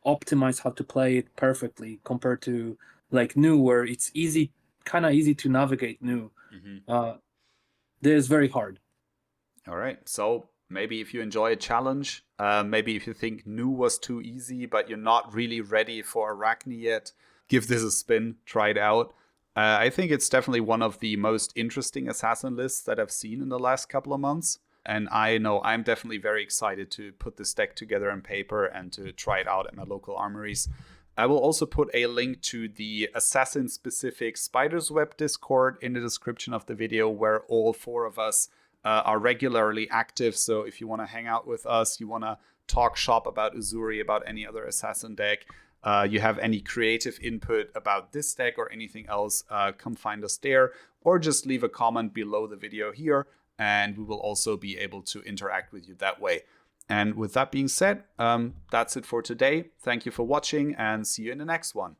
optimized how to play it perfectly compared to like new, where it's kind of easy to navigate new. This is very hard. All right. So maybe if you enjoy a challenge, maybe if you think new was too easy, but you're not really ready for Arachne yet, give this a spin, try it out. I think it's definitely one of the most interesting assassin lists that I've seen in the last couple of months. And I know I'm definitely very excited to put this deck together on paper and to try it out at my local armories. I will also put a link to the assassin-specific Spider's Web Discord in the description of the video, where all four of us are regularly active. So if you want to hang out with us, you want to talk shop about Uzuri, about any other assassin deck, you have any creative input about this deck or anything else, come find us there, or just leave a comment below the video here, and we will also be able to interact with you that way. And with that being said, that's it for today. Thank you for watching, and see you in the next one.